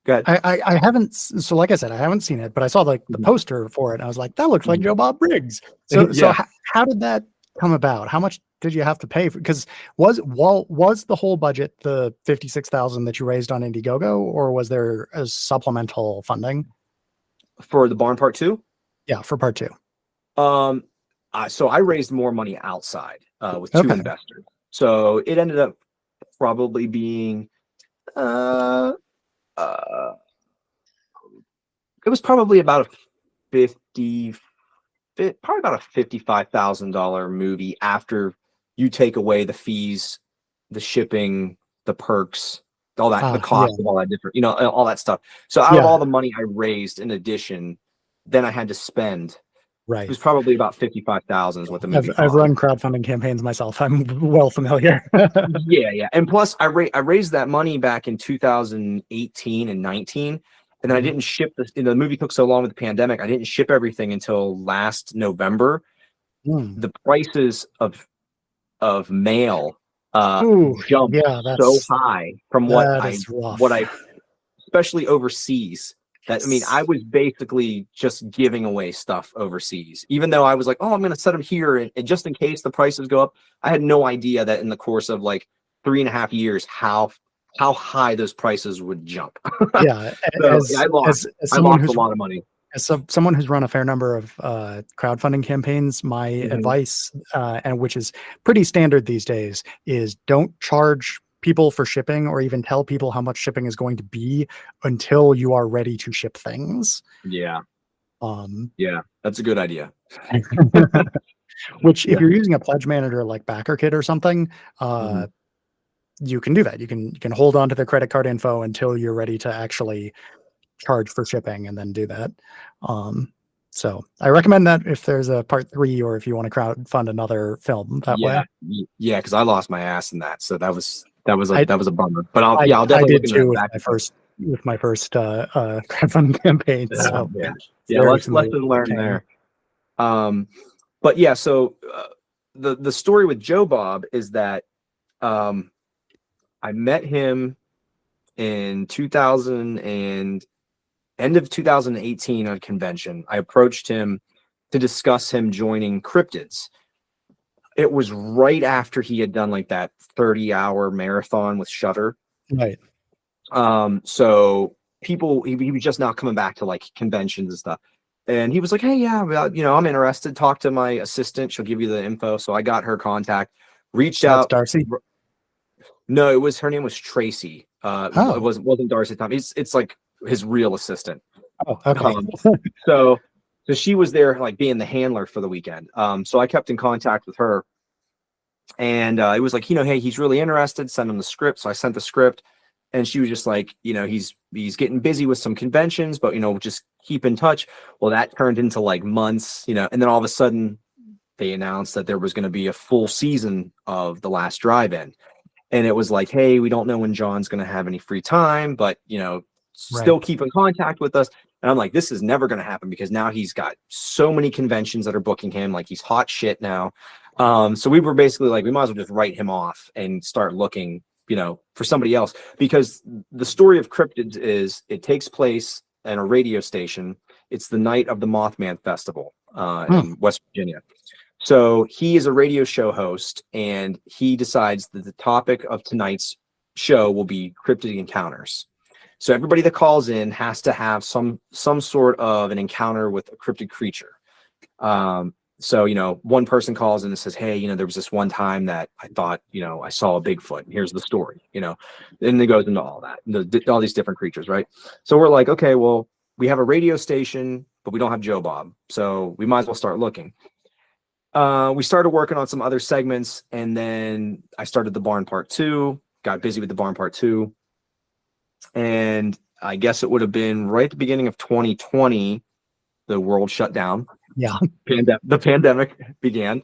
I haven't. So like I said, I haven't seen it, but I saw like the poster for it. And I was like, that looks like Joe Bob Briggs. So how did that come about? How much did you have to pay? Because was the whole budget the 56,000 that you raised on Indiegogo, or was there a supplemental funding for the barn part 2? Yeah, for part 2. So I raised more money outside with 2 investors. So it ended up probably being it was probably about a $55,000 movie after you take away the fees, the shipping, the perks, all that, the cost of all that different, all that stuff. So out of all the money I raised in addition, then I had to spend. Right. It was probably about 55,000 is what the movie cost. I've run crowdfunding campaigns myself. I'm well familiar. Yeah. And plus I raised that money back in 2018 and 19. And then I didn't ship the movie took so long with the pandemic. I didn't ship everything until last November. The prices of mail jumped so high from what I especially overseas. I was basically just giving away stuff overseas, even though I was like, oh, I'm going to set them here. And just in case the prices go up, I had no idea that in the course of like 3.5 years, how high those prices would jump. Yeah. I lost a lot of money. As someone who's run a fair number of crowdfunding campaigns, my advice, and which is pretty standard these days, is don't charge people for shipping or even tell people how much shipping is going to be until you are ready to ship things. Yeah. That's a good idea. Which if you're using a pledge manager like BackerKit or something, you can do that. You can hold on to the credit card info until you're ready to actually charge for shipping and then do that. So I recommend that if there's a part 3 or if you want to crowdfund another film that way. Yeah, because I lost my ass in that. So that was a bummer. But I'll definitely I did too with my first crowdfunding campaign. So lesson learned there. But yeah, so the story with Joe Bob is that I met him in end of 2018 on a convention. I approached him to discuss him joining Cryptids. It was right after he had done like that 30-hour marathon with Shudder. Right. So he was just now coming back to like conventions and stuff. And he was like, hey, yeah, I'm interested. Talk to my assistant. She'll give you the info. So I got her contact, reached out. Darcy? No, her name was Tracy. It wasn't Darcy Tom. It's like his real assistant. Oh, okay. So she was there like being the handler for the weekend. So I kept in contact with her, and it was like, hey, he's really interested. Send him the script. So I sent the script, and she was just like, he's getting busy with some conventions, but just keep in touch. Well, that turned into like months, and then all of a sudden they announced that there was going to be a full season of The Last Drive-In. And it was like, hey, we don't know when John's going to have any free time, but, still keep in contact with us. And I'm like, this is never going to happen because now he's got so many conventions that are booking him. Like he's hot shit now. So we were basically like, we might as well just write him off and start looking, for somebody else, because the story of Cryptids is it takes place in a radio station. It's the night of the Mothman Festival in West Virginia. So he is a radio show host, and he decides that the topic of tonight's show will be cryptid encounters. So everybody that calls in has to have some sort of an encounter with a cryptid creature. So, one person calls in and says, hey, there was this one time that I thought, I saw a Bigfoot. Here's the story, and it goes into all that, all these different creatures, right? So we're like, okay, well, we have a radio station, but we don't have Joe Bob. So we might as well start looking. We started working on some other segments, and then I started the Barn Part 2, got busy with the Barn Part 2. And I guess it would have been right at the beginning of 2020, the world shut down. Yeah. The pandemic began.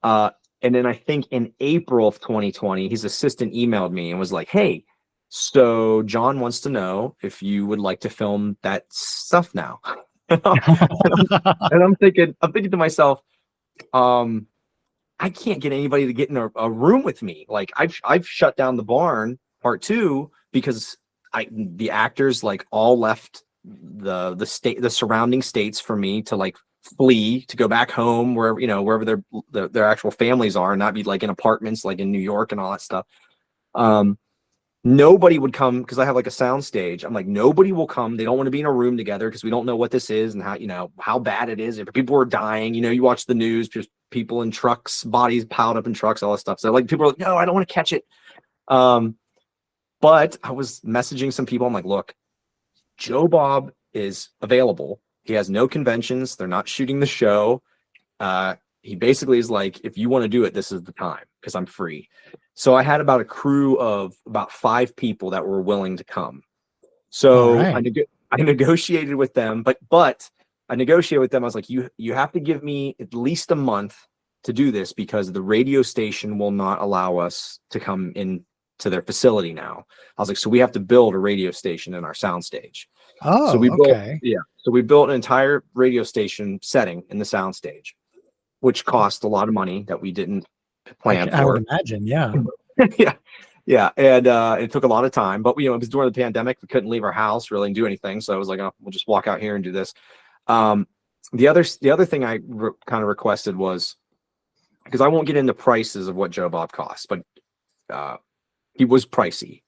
And then I think in April of 2020, his assistant emailed me and was like, hey, so John wants to know if you would like to film that stuff now. And I'm thinking to myself, I can't get anybody to get in a room with me. Like I've shut down the Barn Part 2 because the actors like all left the surrounding states for me to like flee to go back home wherever their actual families are, and not be like in apartments like in New York and all that stuff. Nobody would come because I have like a sound stage. I'm like, nobody will come. They don't want to be in a room together because we don't know what this is and how bad it is. If people are dying, you watch the news, just people in trucks, bodies piled up in trucks, all that stuff. So like people are like, no, I don't want to catch it. But I was messaging some people. I'm like, look, Joe Bob is available. He has no conventions. They're not shooting the show. He basically is like, if you want to do it, this is the time because I'm free. So I had about a crew of about 5 people that were willing to come. So right. I negotiated with them, but I negotiated with them. I was like, you have to give me at least a month to do this because the radio station will not allow us to come in to their facility now. I was like, so we have to build a radio station in our soundstage. Oh, so we okay. built an entire radio station setting in the soundstage, which cost a lot of money that we didn't plan for. I would imagine, yeah. yeah. And it took a lot of time, but it was during the pandemic. We couldn't leave our house really and do anything. So I was like, oh, we'll just walk out here and do this. The other thing I kind of requested was, because I won't get into prices of what Joe Bob costs, but he was pricey.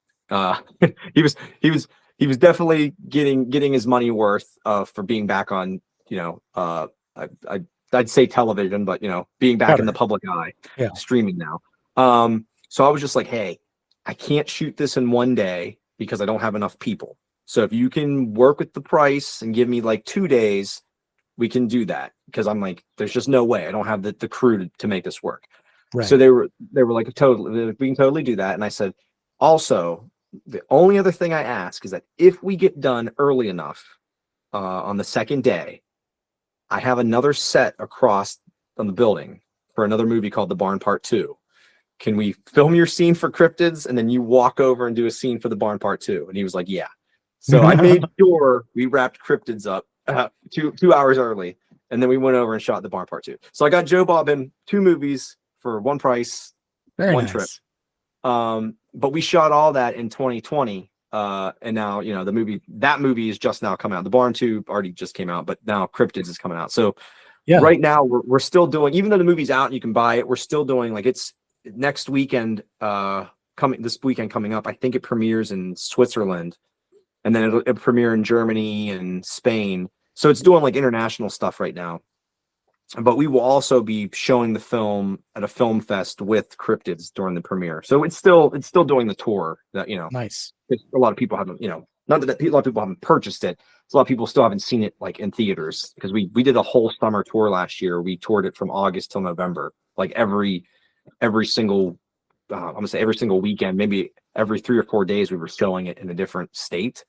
He was definitely getting his money worth for being back on, I'd say television, but being back in the public eye, streaming now. So I was just like, hey, I can't shoot this in one day because I don't have enough people. So if you can work with the price and give me like 2 days, we can do that. Because I'm like, there's just no way. I don't have the crew to make this work. Right. So they were like, we can totally do that. And I said, also, the only other thing I ask is that if we get done early enough on the second day, I have another set across on the building for another movie called The Barn Part 2. Can we film your scene for cryptids and then you walk over and do a scene for The Barn Part 2? And he was like, yeah. So I made sure we wrapped cryptids up 2 hours early, and then we went over and shot The Barn Part 2. So I got Joe Bob in 2 movies for one price, one trip. But we shot all that in 2020. And now, that movie is just now coming out. The Barn 2 already just came out, but now Cryptids is coming out. So right now we're still doing, even though the movie's out and you can buy it, we're still doing like it's next weekend, this weekend coming up. I think it premieres in Switzerland, and then it'll premiere in Germany and Spain. So it's doing like international stuff right now. But we will also be showing the film at a film fest with Cryptids during the premiere. So it's still doing the tour. That nice. A lot of people haven't, not that a lot of people haven't purchased it. A lot of people still haven't seen it like in theaters, because we did a whole summer tour last year. We toured it from August till November, like every single I'm gonna say every single weekend, maybe every 3 or 4 days we were showing it in a different state,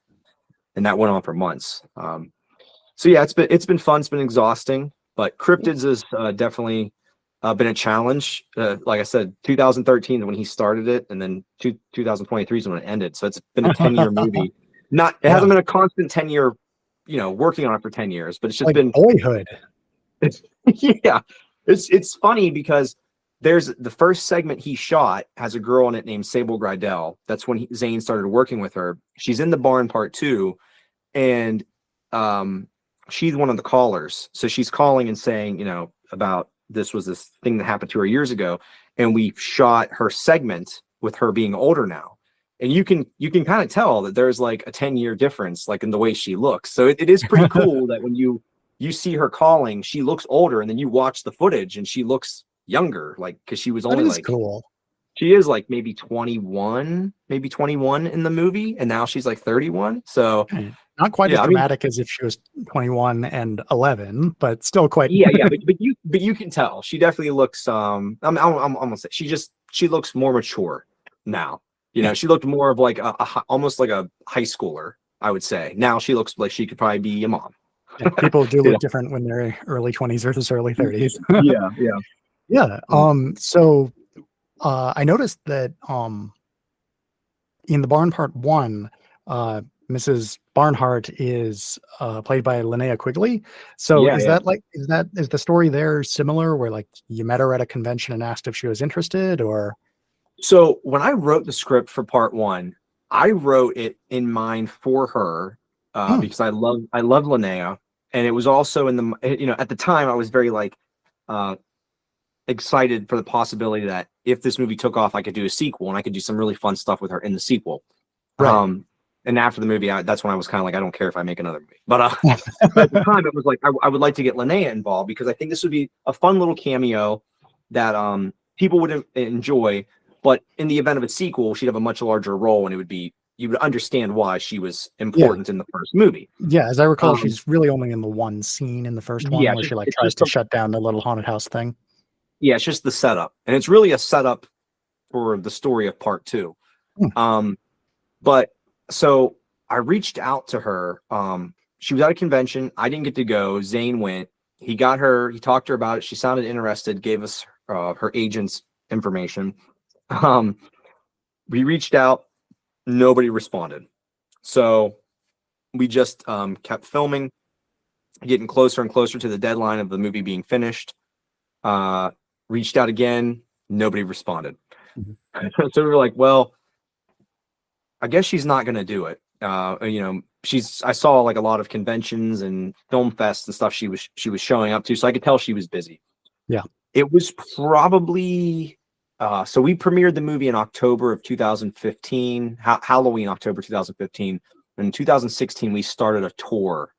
and that went on for months. So yeah, it's been fun. It's been exhausting. But Cryptids has definitely been a challenge. Like I said, 2013 is when he started it, and then 2023 is when it ended. So it's been a 10-year movie. It hasn't been a constant 10-year, working on it for 10 years, but it's just like been boyhood. It's funny because there's the first segment he shot has a girl in it named Sable Grydell. That's when Zane started working with her. She's in The Barn Part 2, and she's one of the callers. So she's calling and saying, about this thing that happened to her years ago. And we shot her segment with her being older now. And you can kind of tell that there's like a 10-year difference, like in the way she looks. So it is pretty cool that when you see her calling, she looks older, and then you watch the footage and she looks younger, like, because she was only like cool. She is like maybe 21 in the movie, and now she's like 31. So not quite as dramatic as if she was 21 and 11, but still quite. But you can tell she definitely looks. I'm gonna say she looks more mature now. She looked more of like almost like a high schooler, I would say. Now she looks like she could probably be a mom. People do look different when they're early 20s versus early 30s. Yeah. So I noticed that in The Barn Part 1, Mrs. Barnhart is played by Linnea Quigley. So is the story there similar, where like you met her at a convention and asked if she was interested, or? So when I wrote the script for Part 1, I wrote it in mind for her because I love Linnea, And it was also in the, you know, at the time I was very like excited for the possibility that if this movie took off, I could do a sequel and I could do some really fun stuff with her in the sequel. Right. And after the movie, that's when I was kind of like, I don't care if I make another movie. But at the time, it was like I would like to get Linnea involved because I think this would be a fun little cameo that people would enjoy. But in the event of a sequel, she'd have a much larger role, and it would be you would understand why she was important in the first movie. Yeah, as I recall, she's really only in the one scene in the first one where just, she like tries to shut down the little haunted house thing. Yeah, it's just the setup, and it's really a setup for the story of part 2. But so I reached out to her. She was at a convention. I didn't get to go. Zane went. He got her. He talked to her about it. She sounded interested. Gave us her agent's information. We reached out. Nobody responded. So we just kept filming, getting closer and closer to the deadline of the movie being finished. Reached out again. Nobody responded. So we were like, well, I guess she's not going to do it. You know, I saw like a lot of conventions and film fests and stuff she was showing up to. So I could tell she was busy. Yeah. It was probably, so we premiered the movie in October of 2015, Halloween, October 2015. In 2016, we started a tour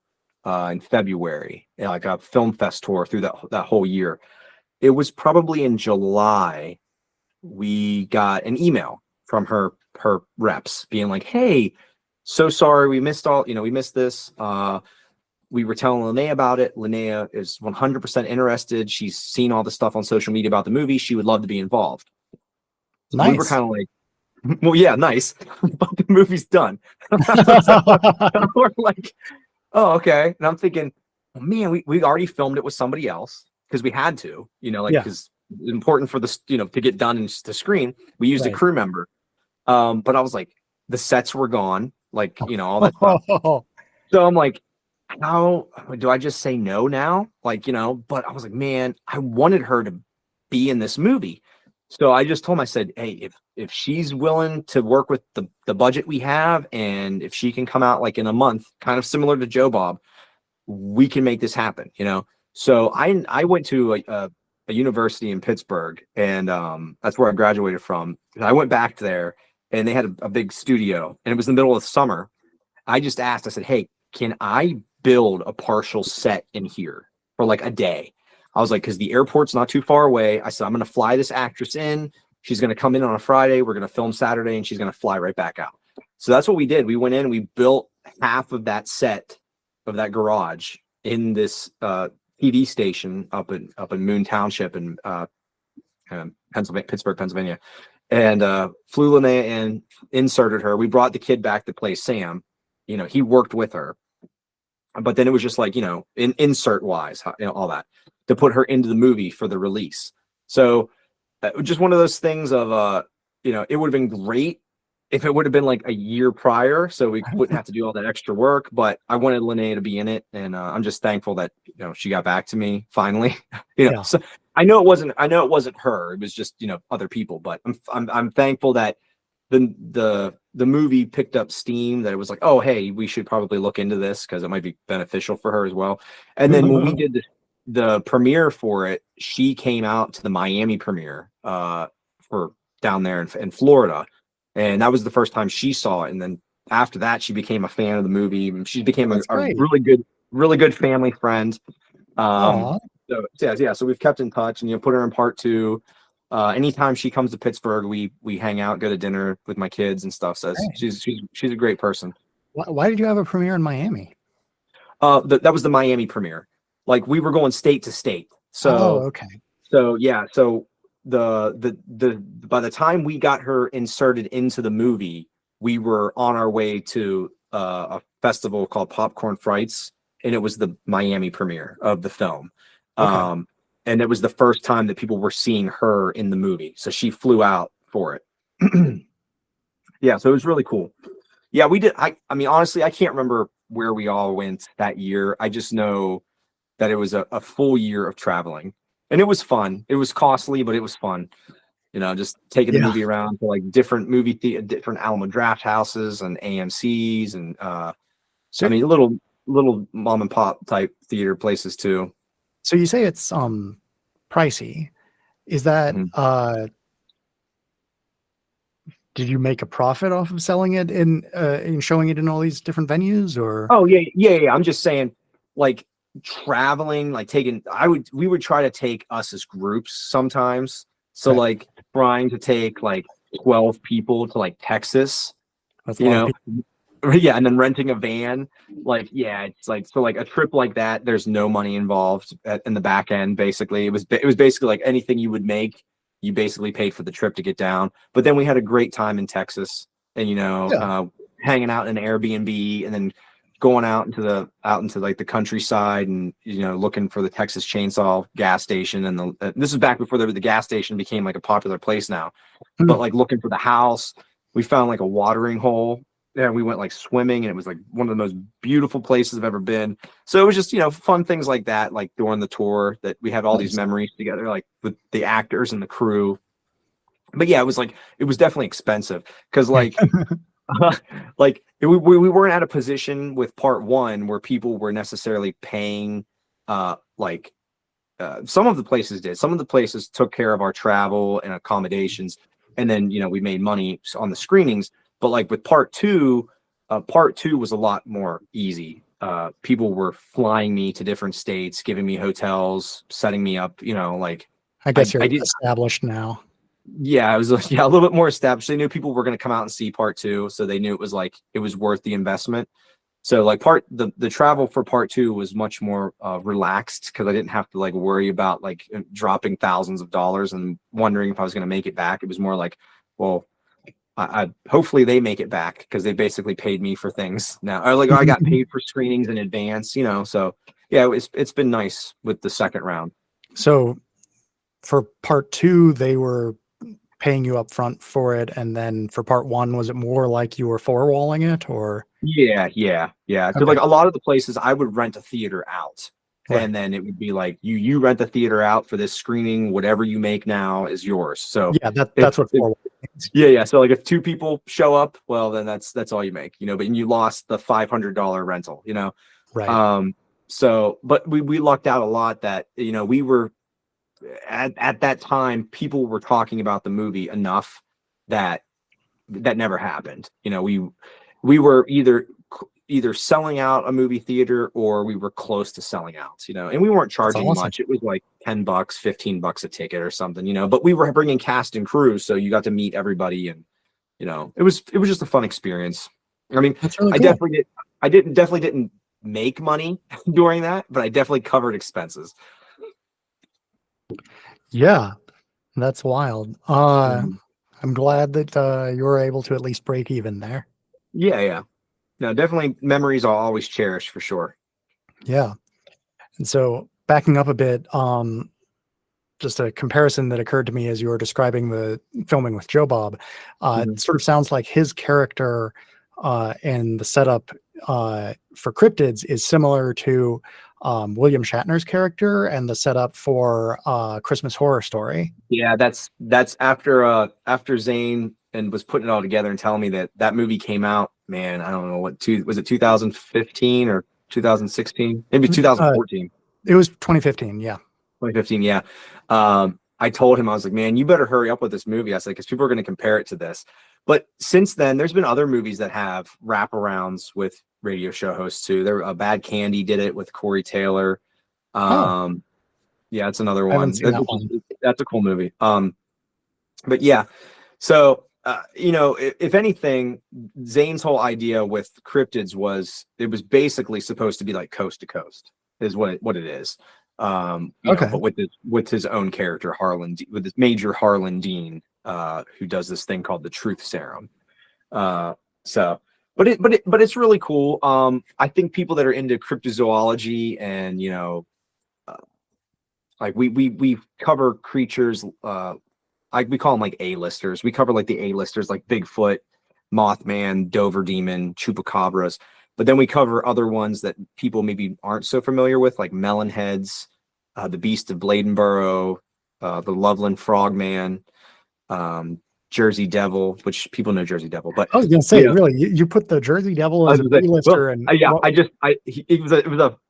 in February, like a film fest tour through that whole year. It was probably in July, we got an email from her reps being like, hey, so sorry, we missed this. We were telling Linnea about it. Linnea is 100% interested. She's seen all the stuff on social media about the movie. She would love to be involved. Nice. We were kind of like, well, yeah, nice, but the movie's done. We're like, oh, okay. And I'm thinking, oh, man, we already filmed it with somebody else because we had to, you know, like, because it's important for this, you know, to get done and to screen. We used a crew member. But I was like, the sets were gone, like, you know, all that stuff. So I'm like, how do I just say no now? Like, you know, but I was like, man, I wanted her to be in this movie. So I just told him, I said, hey, if she's willing to work with the budget we have, and if she can come out like in a month, kind of similar to Joe Bob, we can make this happen, you know? So I went to a university in Pittsburgh, and that's where I graduated from. And I went back there, and they had a big studio, and it was in the middle of summer. I just asked, I said, hey, can I build a partial set in here for like a day? I was like, because the airport's not too far away. I said, I'm going to fly this actress in. She's going to come in on a Friday. We're going to film Saturday, and she's going to fly right back out. So that's what we did. We went in, we built half of that set of that garage in this TV station up in Moon Township in Pittsburgh, Pennsylvania. And flew Linnea in, inserted her. We brought the kid back to play Sam. You know, he worked with her. But then it was just like, you know, insert wise, you know, all that to put her into the movie for the release. So just one of those things of, you know, it would have been great if it would have been like a year prior, so we wouldn't have to do all that extra work. But I wanted Linnea to be in it, and I'm just thankful that, you know, she got back to me finally. You know, so I know it wasn't her; it was just, you know, other people. But I'm thankful that the movie picked up steam. That it was like, oh, hey, we should probably look into this because it might be beneficial for her as well. And then when we did the premiere for it, she came out to the Miami premiere for down there in Florida. And that was the first time she saw it. And then after that, she became a fan of the movie. And she became a really good family friend. So we've kept in touch, and, you know, put her in part 2. Anytime she comes to Pittsburgh, we hang out, go to dinner with my kids and stuff. So she's a great person. Why did you have a premiere in Miami? That was the Miami premiere. Like, we were going state to state. So So yeah, so the by the time we got her inserted into the movie, we were on our way to a festival called Popcorn Frights, and it was the Miami premiere of the film. And it was the first time that people were seeing her in the movie, so she flew out for it. Yeah, so it was really cool. Yeah, we did. I mean, honestly, I can't remember where we all went that year. I just know that it was a full year of traveling. And it was fun. It was costly, but it was fun. You know, just taking the movie around to like different different Alamo Draft houses and AMC's, and I mean, little little mom and pop type theater places too. So you say it's pricey. Is that did you make a profit off of selling it in showing it in all these different venues, or? Oh yeah. I'm just saying, like traveling, like we would try to take us as groups sometimes. So like trying to take like 12 people to like Texas, That's you know, yeah, and then renting a van, like, yeah, it's like, so like a trip like that, there's no money involved in the back end. Basically, it was basically like anything you would make, you basically paid for the trip to get down. But then we had a great time in Texas, and hanging out in an Airbnb, and then going out into like the countryside, and looking for the Texas Chainsaw gas station. And this is back before the gas station became like a popular place now. But like looking for the house, we found like a watering hole. Yeah, we went like swimming, and it was like one of the most beautiful places I've ever been. So it was just, fun things like that, like during the tour, that we had all these memories together, like with the actors and the crew. But yeah, it was definitely expensive because like, we weren't at a position with part one where people were necessarily paying, some of the places did. Some of the places took care of our travel and accommodations. And then, we made money on the screenings. But like with part two was a lot more easy. People were flying me to different states, giving me hotels, setting me up, like. I guess you're established now. Yeah, it was a little bit more established. They knew people were going to come out and see part two. So they knew it was worth the investment. So like the travel for part two was much more relaxed, because I didn't have to like worry about like dropping thousands of dollars and wondering if I was going to make it back. It was more like, well, I hopefully they make it back, because they basically paid me for things now. Or like I got paid for screenings in advance, so yeah, it's been nice with the second round. So for part two, they were paying you up front for it, and then for part one, was it more like you were four-walling it, or? Yeah. So like a lot of the places I would rent a theater out. And then it would be like you rent the theater out for this screening, whatever you make now is yours. So yeah, that's what four means. Yeah. So like if two people show up, well, then that's all you make, but you lost the $500 rental, Right. So but we lucked out a lot that we were at that time, people were talking about the movie enough that never happened. We were either selling out a movie theater, or we were close to selling out, and we weren't charging much. It was like $10, $15 a ticket or something, but we were bringing cast and crew. So you got to meet everybody, and, it was just a fun experience. I mean, that's really cool. I definitely didn't make money during that, but I definitely covered expenses. Yeah, that's wild. I'm glad that you were able to at least break even there. Yeah. No, definitely memories I'll always cherish, for sure. Yeah. And so backing up a bit, just a comparison that occurred to me as you were describing the filming with Joe Bob, it sort of sounds like his character and the setup for Cryptids is similar to William Shatner's character and the setup for Christmas Horror Story. Yeah, that's after Zane and was putting it all together and telling me that movie came out, man, I don't know was it 2015 or 2016? Maybe 2014. It was 2015, yeah. 2015, yeah. I told him, I was like, man, you better hurry up with this movie. I said, because people are going to compare it to this. But since then, there's been other movies that have wraparounds with radio show hosts too. Bad Candy did it with Corey Taylor. Yeah, it's another one. That's a cool movie. But yeah, so if anything, Zane's whole idea with Cryptids was basically supposed to be like Coast to Coast, is what it is. But with his own character, Harlan, with his Major Harlan Dean, who does this thing called the Truth Serum. But it's really cool. I think people that are into cryptozoology and like we cover creatures, like we call them like A-listers. We cover like the A-listers, like Bigfoot, Mothman, Dover Demon, Chupacabras. But then we cover other ones that people maybe aren't so familiar with, like Melonheads, the Beast of Bladenborough, the Loveland Frogman, Jersey Devil, which people know Jersey Devil, but I was gonna say, really, you put the Jersey Devil as a B-lister, and yeah,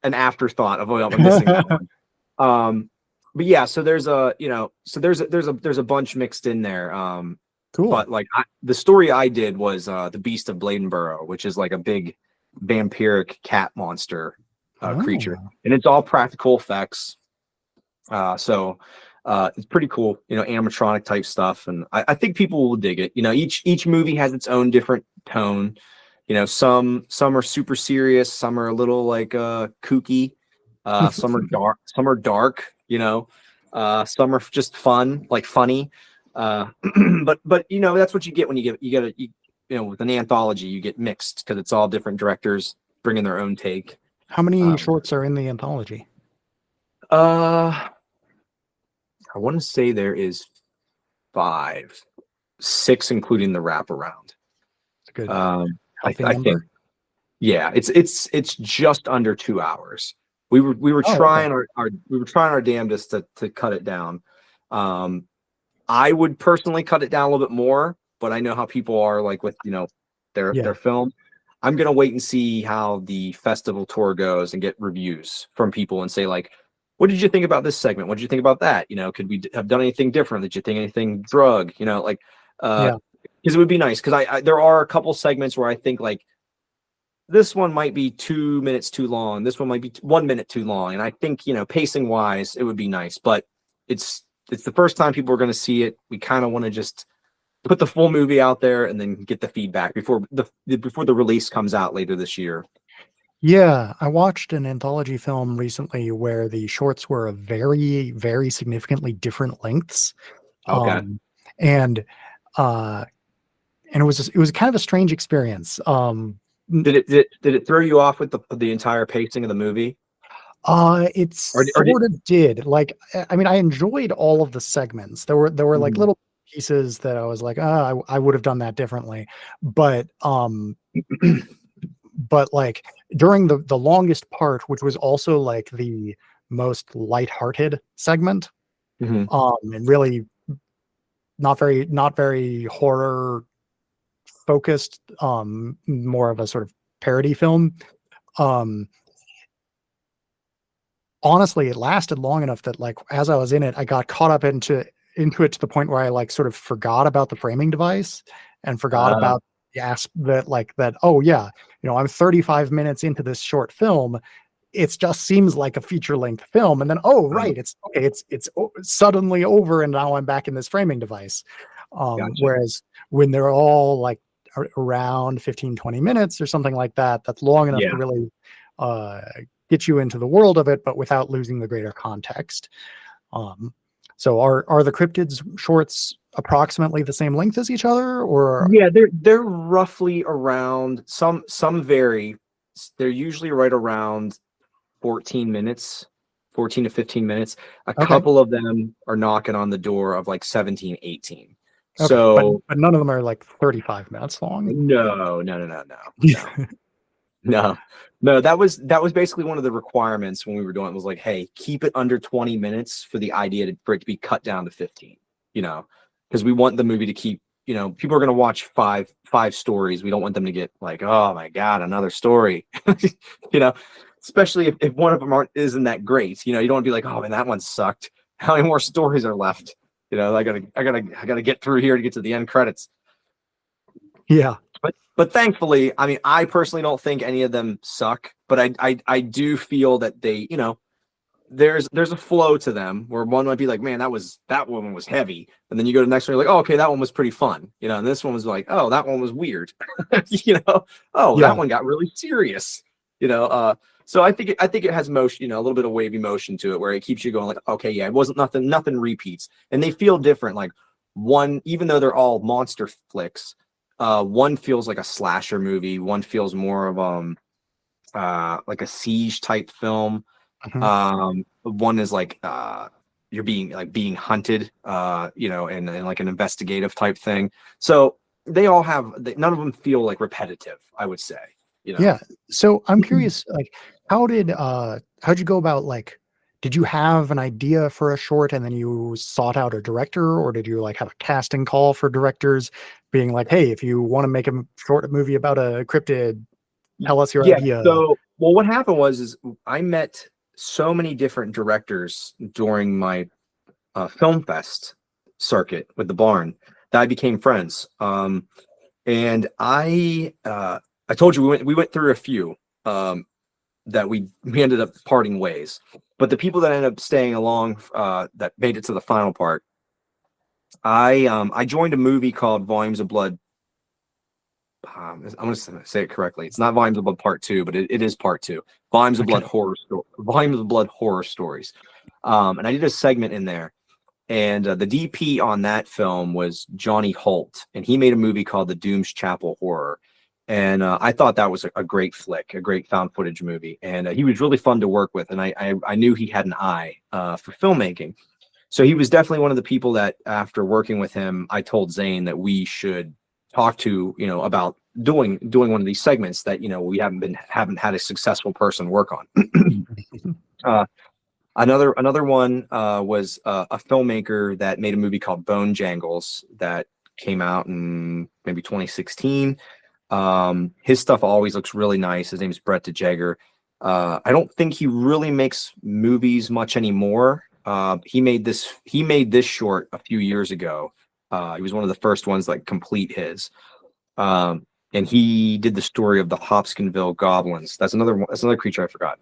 an afterthought of I'm missing that one. But yeah, so there's a bunch mixed in there. Cool. But like the story I did was the Beast of Bladenborough, which is like a big vampiric cat monster creature, and it's all practical effects. So it's pretty cool, animatronic type stuff, and I think people will dig it. Each movie has its own different tone. Some are super serious, some are a little like kooky, some are dark, some are just fun, like funny. But that's what you get when you get with an anthology, you get mixed because it's all different directors bringing their own take. How many shorts are in the anthology? I want to say there is 5, 6, including the wraparound. It's good. I think, yeah, it's just under 2 hours. We were trying our damnedest to cut it down. I would personally cut it down a little bit more, but I know how people are like with their film. I'm gonna wait and see how the festival tour goes and get reviews from people and say like, what did you think about this segment? What did you think about that? Could we have done anything different? Did you think anything drug? Because it would be nice. Because I there are a couple segments where I think like this one might be 2 minutes too long. This one might be 1 minute too long. And I think pacing wise, it would be nice. But it's the first time people are going to see it. We kind of want to just put the full movie out there and then get the feedback before the release comes out later this year. Yeah, I watched an anthology film recently where the shorts were of very, very significantly different lengths. Okay. And it was kind of a strange experience. Did it throw you off with the entire pacing of the movie? It sort of did. Like, I mean, I enjoyed all of the segments. There were like little pieces that I was like, I would have done that differently. But but like during the longest part, which was also like the most lighthearted segment, and really not very horror focused, more of a sort of parody film. Honestly, it lasted long enough that like as I was in it, I got caught up into it to the point where I like sort of forgot about the framing device and forgot about oh yeah, I'm 35 minutes into this short film. It just seems like a feature-length film, and then right, it's suddenly over, and now I'm back in this framing device. Gotcha. Whereas when they're all like around 15-20 minutes or something like that, that's long enough to really get you into the world of it, but without losing the greater context. So are the cryptids shorts approximately the same length as each other, or? Yeah, they're roughly around. Some vary. They're usually right around 14 to 15 minutes. A couple of them are knocking on the door of like 17, 18. Okay, so, but none of them are like 35 minutes long. No. No, that was basically one of the requirements when we were doing it. Was like, hey, keep it under 20 minutes for the idea for it to be cut down to 15. Because we want the movie to keep. People are going to watch five stories. We don't want them to get like, oh my god, another story. Especially if one of them isn't that great. You don't want to be like, oh man, that one sucked. How many more stories are left? I gotta get through here to get to the end credits. Yeah. But thankfully, I mean, I personally don't think any of them suck, but I do feel that they, there's a flow to them where one might be like, man, that one was heavy. And then you go to the next one, you're like, oh, okay, that one was pretty fun. And this one was like, oh, that one was weird. That one got really serious. So I think it has motion, a little bit of wavy motion to it where it keeps you going like, okay, yeah, it wasn't nothing repeats. And they feel different. Like one, even though they're all monster flicks, one feels like a slasher movie. One feels more of like a siege type film. One is like you're being hunted, and like an investigative type thing. So they all have none of them feel like repetitive, I would say. Yeah. So I'm curious, like how'd you go about like did you have an idea for a short and then you sought out a director, or did you like have a casting call for directors being like, hey, if you want to make a short movie about a cryptid, tell us your Yeah. idea? So, well, what happened was I met so many different directors during my film fest circuit with the barn that I became friends. And I told you we went through a few that we ended up parting ways. But the people that ended up staying along that made it to the final part, I joined a movie called Volumes of Blood. I'm going to say it correctly. It's not Volumes of Blood Part 2, but it is Part 2. Volumes of Blood Volumes of Blood Horror Stories. And I did a segment in there. And the DP on that film was Johnny Holt, and he made a movie called The Dooms Chapel Horror. And I thought that was a great flick, a great found footage movie. And he was really fun to work with. And I knew he had an eye for filmmaking. So he was definitely one of the people that after working with him, I told Zane that we should talk to, about doing one of these segments that, we haven't had a successful person work on. Another one was a filmmaker that made a movie called Bone Jangles that came out in maybe 2016. His stuff always looks really nice. His name is Brett DeJager. I don't think he really makes movies much anymore. He made this short a few years ago. He was one of the first ones like complete his. And he did the story of the Hopkinsville Goblins. That's another creature I forgot.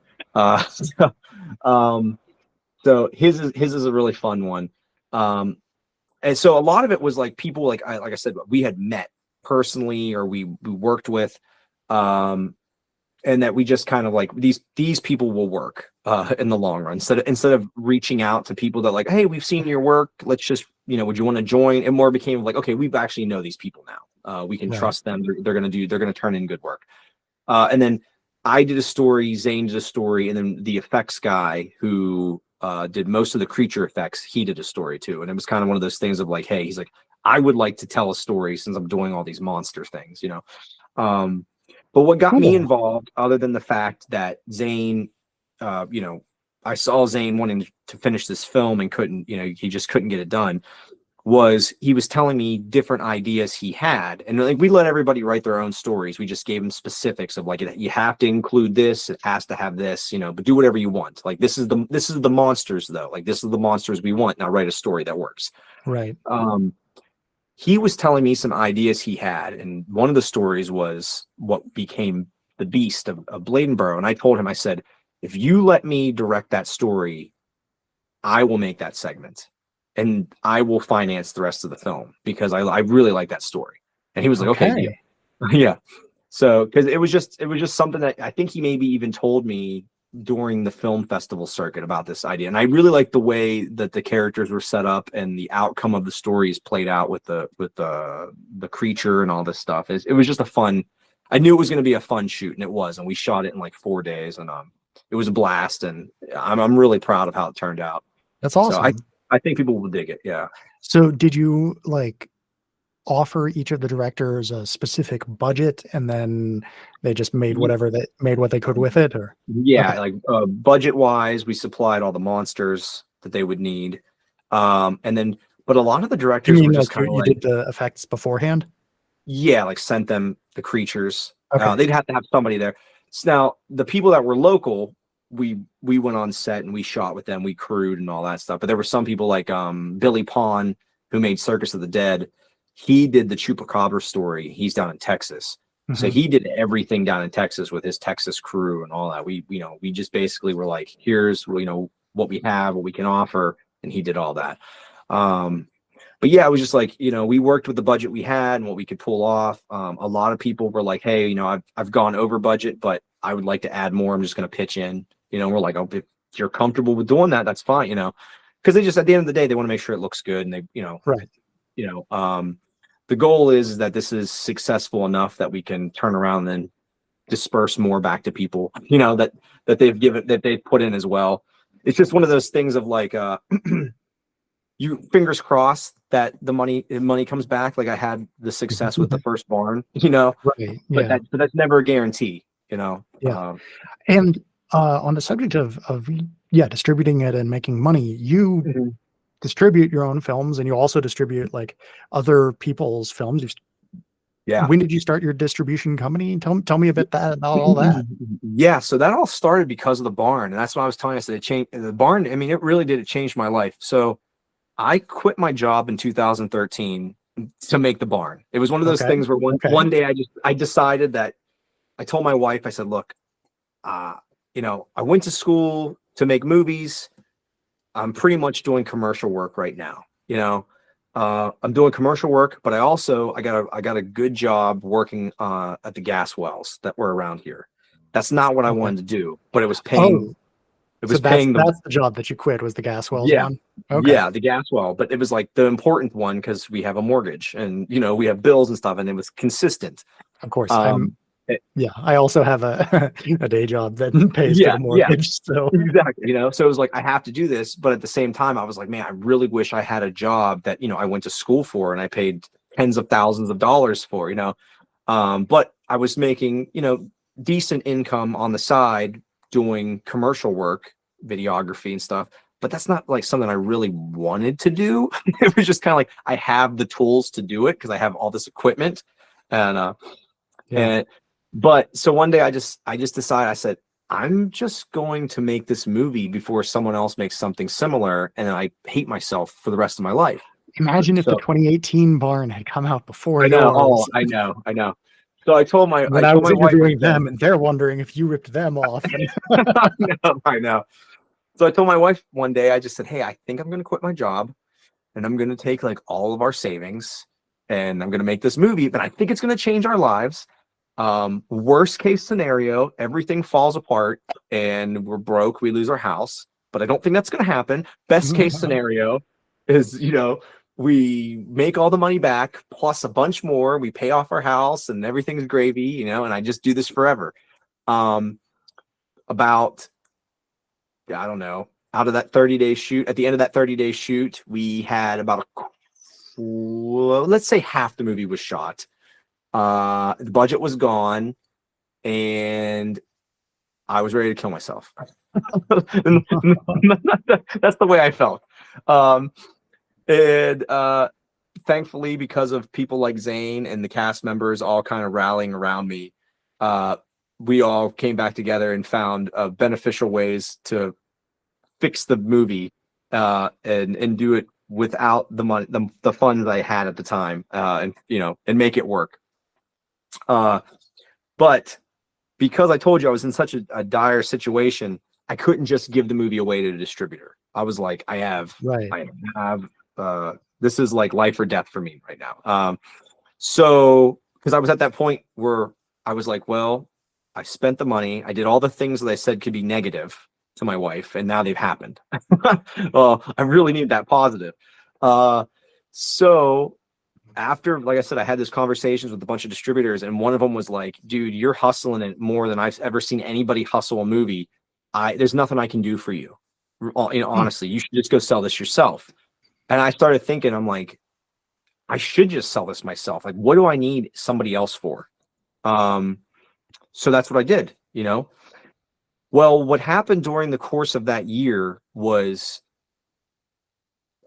So his is a really fun one. And so a lot of it was like people like I said, we had met personally or we worked with, and that we just kind of like these people will work in the long run instead of reaching out to people that like, hey, we've seen your work, let's just, would you want to join? It more became like, okay, we actually know these people now. We can trust them. They're going to turn in good work. And then I did a story, Zane did a story, and then the effects guy who did most of the creature effects, he did a story too. And it was kind of one of those things of like, hey, he's like, I would like to tell a story since I'm doing all these monster things, But what got me involved, other than the fact that Zane, I saw Zane wanting to finish this film and couldn't, he just couldn't get it done, was he was telling me different ideas he had. And like we let everybody write their own stories. We just gave him specifics of like, you have to include this, it has to have this, but do whatever you want. Like this is the monsters though. Like this is the monsters we want. Now write a story that works. Right. He was telling me some ideas he had, and one of the stories was what became the Beast of Bladenborough. And I told him, I said, if you let me direct that story, I will make that segment and I will finance the rest of the film because I really like that story. And he was like, okay, yeah. So, because it was just something that I think he maybe even told me during the film festival circuit about this idea. And I really like the way that the characters were set up and the outcome of the stories played out with the creature and all this stuff. It was just a fun, I knew it was going to be a fun shoot, and it was, and we shot it in like 4 days, and it was a blast, and I'm really proud of how it turned out. That's awesome. So I think people will dig it. Yeah. So did you like offer each of the directors a specific budget and then they just made what they could with it? Or like budget wise, we supplied all the monsters that they would need, and then but a lot of the directors were just kind of you did the effects beforehand. Like sent them the creatures. They'd have to have somebody there. So now the people that were local, we went on set and we shot with them, we crewed and all that stuff. But there were some people like Billy Pond, who made Circus of the Dead. He did the Chupacabra story. He's down in Texas. Mm-hmm. So he did everything down in Texas with his Texas crew and all that. We just basically were like, here's, what we have, what we can offer. And he did all that. But yeah, it was just like, we worked with the budget we had and what we could pull off. A lot of people were like, hey, I've gone over budget, but I would like to add more. I'm just going to pitch in, we're like, oh, if you're comfortable with doing that, that's fine, because they just, at the end of the day, they want to make sure it looks good. And they, right. The goal is that this is successful enough that we can turn around and disperse more back to people, that they've put in as well. It's just one of those things of like, you fingers crossed that the money comes back. Like I had the success with the first barn, right. But that's never a guarantee, Yeah. And on the subject of distributing it and making money. You Mhm. distribute your own films, and you also distribute like other people's films. Yeah. When did you start your distribution company? Tell me a bit about all that. Yeah, so that all started because of the barn, and that's what I was telling us that it changed the barn. I mean, it really did. It changed my life. So I quit my job in 2013 to make the barn. It was one of those Okay. things where Okay. one day I decided that I told my wife, I said, look, uh, I went to school to make movies. I'm pretty much doing commercial work right now. I'm doing commercial work, but I got a good job working at the gas wells that were around here. That's not what I Okay. wanted to do, but it was paying. Oh, It so was that's paying the that's the job that you quit, was the gas wells yeah one. Okay. yeah the gas well, but it was like the important one because we have a mortgage and we have bills and stuff, and it was consistent. Of course. Um, it- I also have a a day job that pays for yeah, the yeah, mortgage. So exactly. So it was like I have to do this, but at the same time, I was like, man, I really wish I had a job that I went to school for and I paid tens of thousands of dollars for. But I was making decent income on the side doing commercial work, videography and stuff. But that's not like something I really wanted to do. It was just kind of like I have the tools to do it because I have all this equipment, and yeah. and but so one day I just decided, I said, I'm just going to make this movie before someone else makes something similar, and I hate myself for the rest of my life. Imagine if the So 2018 barn had come out before I know. Oh, yours. I know. So I told my When I I told was my wife, I interviewing said, them, and they're wondering if you ripped them off. And I know, I know. So I told my wife one day, I just said, hey, I think I'm going to quit my job and I'm going to take like all of our savings and I'm going to make this movie, but I think it's going to change our lives. Worst case scenario, everything falls apart and we're broke, we lose our house, but I don't think that's going to happen. Best case scenario is, we make all the money back plus a bunch more, we pay off our house and everything's gravy, and I just do this forever. About I don't know, out of that 30-day shoot, at the end of that 30-day shoot, we had about let's say half the movie was shot. The budget was gone, and I was ready to kill myself. That's the way I felt. And thankfully, because of people like Zane and the cast members all kind of rallying around me, we all came back together and found beneficial ways to fix the movie and do it without the money, the funds I had at the time, and make it work. But because I told you I was in such a dire situation, I couldn't just give the movie away to the distributor. I was like, I have this is like life or death for me right now. So because I was at that point where I was like, well, I spent the money, I did all the things that I said could be negative to my wife, and now they've happened. Well, I really need that positive. So after, like I said, I had these conversations with a bunch of distributors, and one of them was like, dude, you're hustling it more than I've ever seen anybody hustle a movie. There's nothing I can do for you. Honestly, you should just go sell this yourself. And I started thinking, I'm like, I should just sell this myself. Like, what do I need somebody else for? So that's what I did, Well, what happened during the course of that year was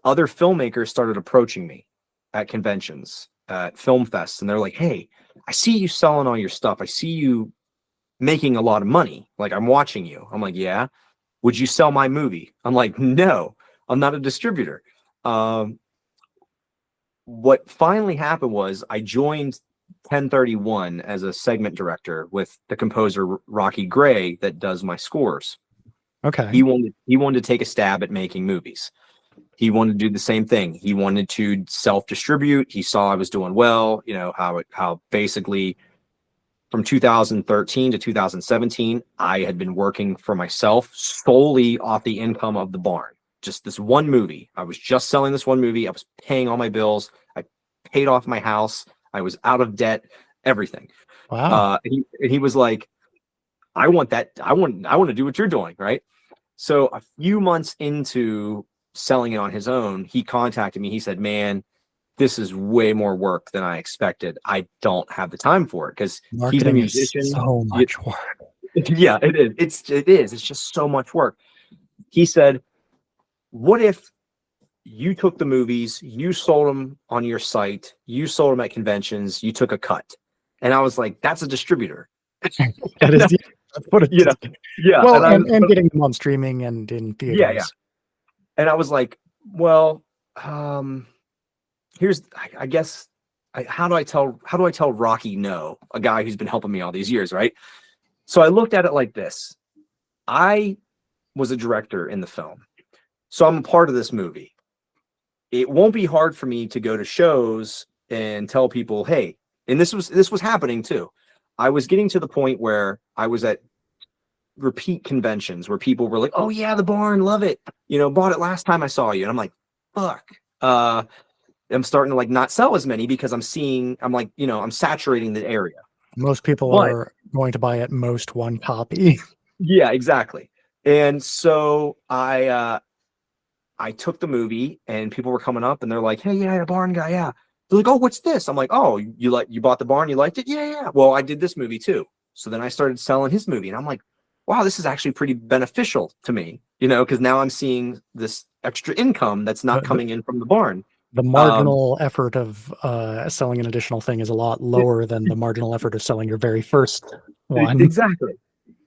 other filmmakers started approaching me at conventions, at film fests, and they're like, hey, I see you selling all your stuff. I see you making a lot of money. Like, I'm watching you. I'm like, yeah. Would you sell my movie? I'm like, no, I'm not a distributor. What finally happened was I joined 1031 as a segment director with the composer Rocky Gray that does my scores. Okay. He wanted to take a stab at making movies. He wanted to do the same thing. He wanted to self-distribute. He saw I was doing well, how basically from 2013 to 2017, I had been working for myself solely off the income of the barn. Just this one movie. I was just selling this one movie. I was paying all my bills. I paid off my house. I was out of debt, everything. Wow. And he was like, I want that. I want to do what you're doing. Right. So a few months into selling it on his own, he contacted me. He said, man, this is way more work than I expected. I don't have the time for it because he's a Marketing is musician. so much work. Yeah, it is. It is. It's just so much work. He said, what if you took the movies, you sold them on your site, you sold them at conventions, you took a cut? And I was like, that's a distributor. That is, that's what it you know, is. yeah. Well, and getting them on streaming and in theaters. Yeah. And I was like, well, here's, I guess, how do I tell Rocky no, a guy who's been helping me all these years, right? So I looked at it like this. I was a director in the film, so I'm a part of this movie. It won't be hard for me to go to shows and tell people, hey, and this was happening too. I was getting to the point where I was at repeat conventions where people were like, oh yeah, the Barn, love it, bought it last time I saw you. And I'm like, fuck, I'm starting to like not sell as many because I'm saturating the area. Most people are going to buy at most one copy. Yeah, exactly. And so I took the movie and people were coming up and they're like, hey, yeah, the Barn guy, yeah. They're like, oh, what's this? I'm like, oh, you bought the Barn, you liked it? Yeah. Well, I did this movie too. So then I started selling his movie and I'm like, wow, this is actually pretty beneficial to me, because now I'm seeing this extra income that's not coming in from the Barn. The marginal effort of selling an additional thing is a lot lower than the marginal effort of selling your very first one. Exactly.